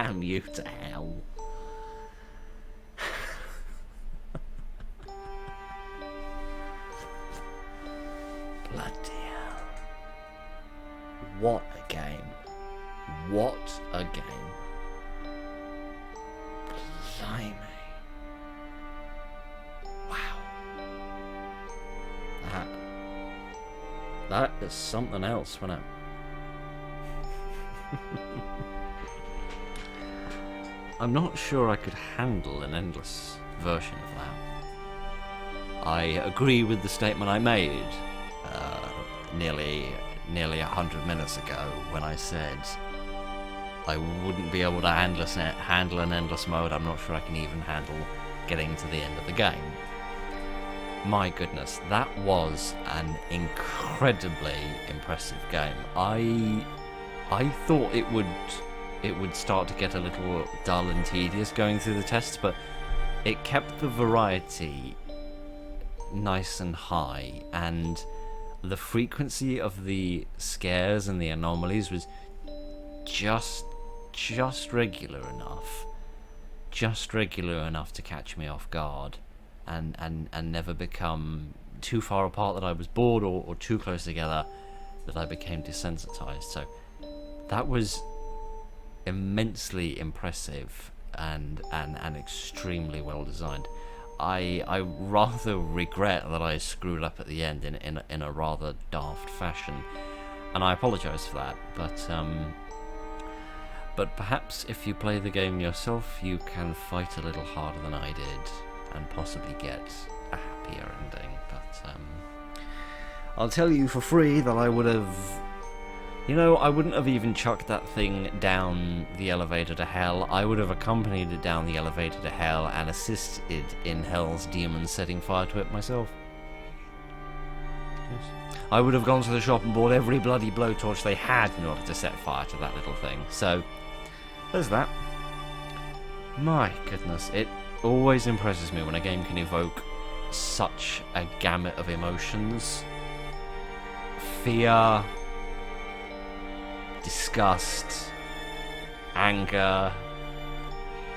Damn you to hell. Bloody hell. What a game. What a game. Blimey. Wow. That is something else, wasn't it? I'm not sure I could handle an endless version of that. I agree with the statement I made nearly 100 minutes ago when I said I wouldn't be able to handle an endless mode. I'm not sure I can even handle getting to the end of the game. My goodness, that was an incredibly impressive game. I thought it would start to get a little dull and tedious going through the tests, but it kept the variety nice and high, and the frequency of the scares and the anomalies was just regular enough to catch me off guard and never become too far apart that I was bored, or too close together that I became desensitized. So that was immensely impressive and extremely well designed. I rather regret that I screwed up at the end in a rather daft fashion, and I apologise for that. But perhaps if you play the game yourself, you can fight a little harder than I did and possibly get a happier ending. But I'll tell you for free that I would have. I wouldn't have even chucked that thing down the elevator to hell. I would have accompanied it down the elevator to hell and assisted in hell's demons setting fire to it myself. Yes. I would have gone to the shop and bought every bloody blowtorch they had in order to set fire to that little thing. So, there's that. My goodness, it always impresses me when a game can evoke such a gamut of emotions. Fear, disgust, anger,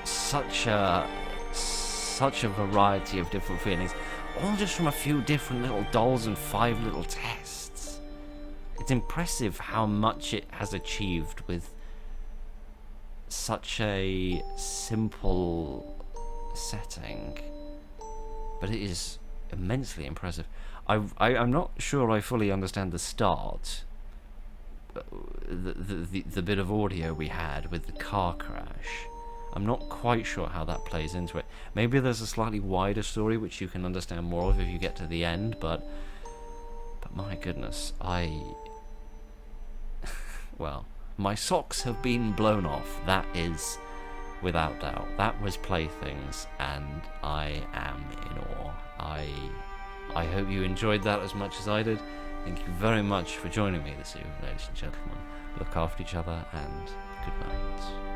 such a variety of different feelings, all just from a few different little dolls and 5 little tests. It's impressive how much it has achieved with such a simple setting, but it is immensely impressive. I'm not sure I fully understand the start. The bit of audio we had with the car crash, I'm not quite sure how that plays into it. Maybe there's a slightly wider story which you can understand more of if you get to the end, but my goodness, well, my socks have been blown off, that is without doubt. That was Playthings, and I am in awe. I hope you enjoyed that as much as I did. Thank you very much for joining me this evening, ladies and gentlemen. Look after each other, and good night.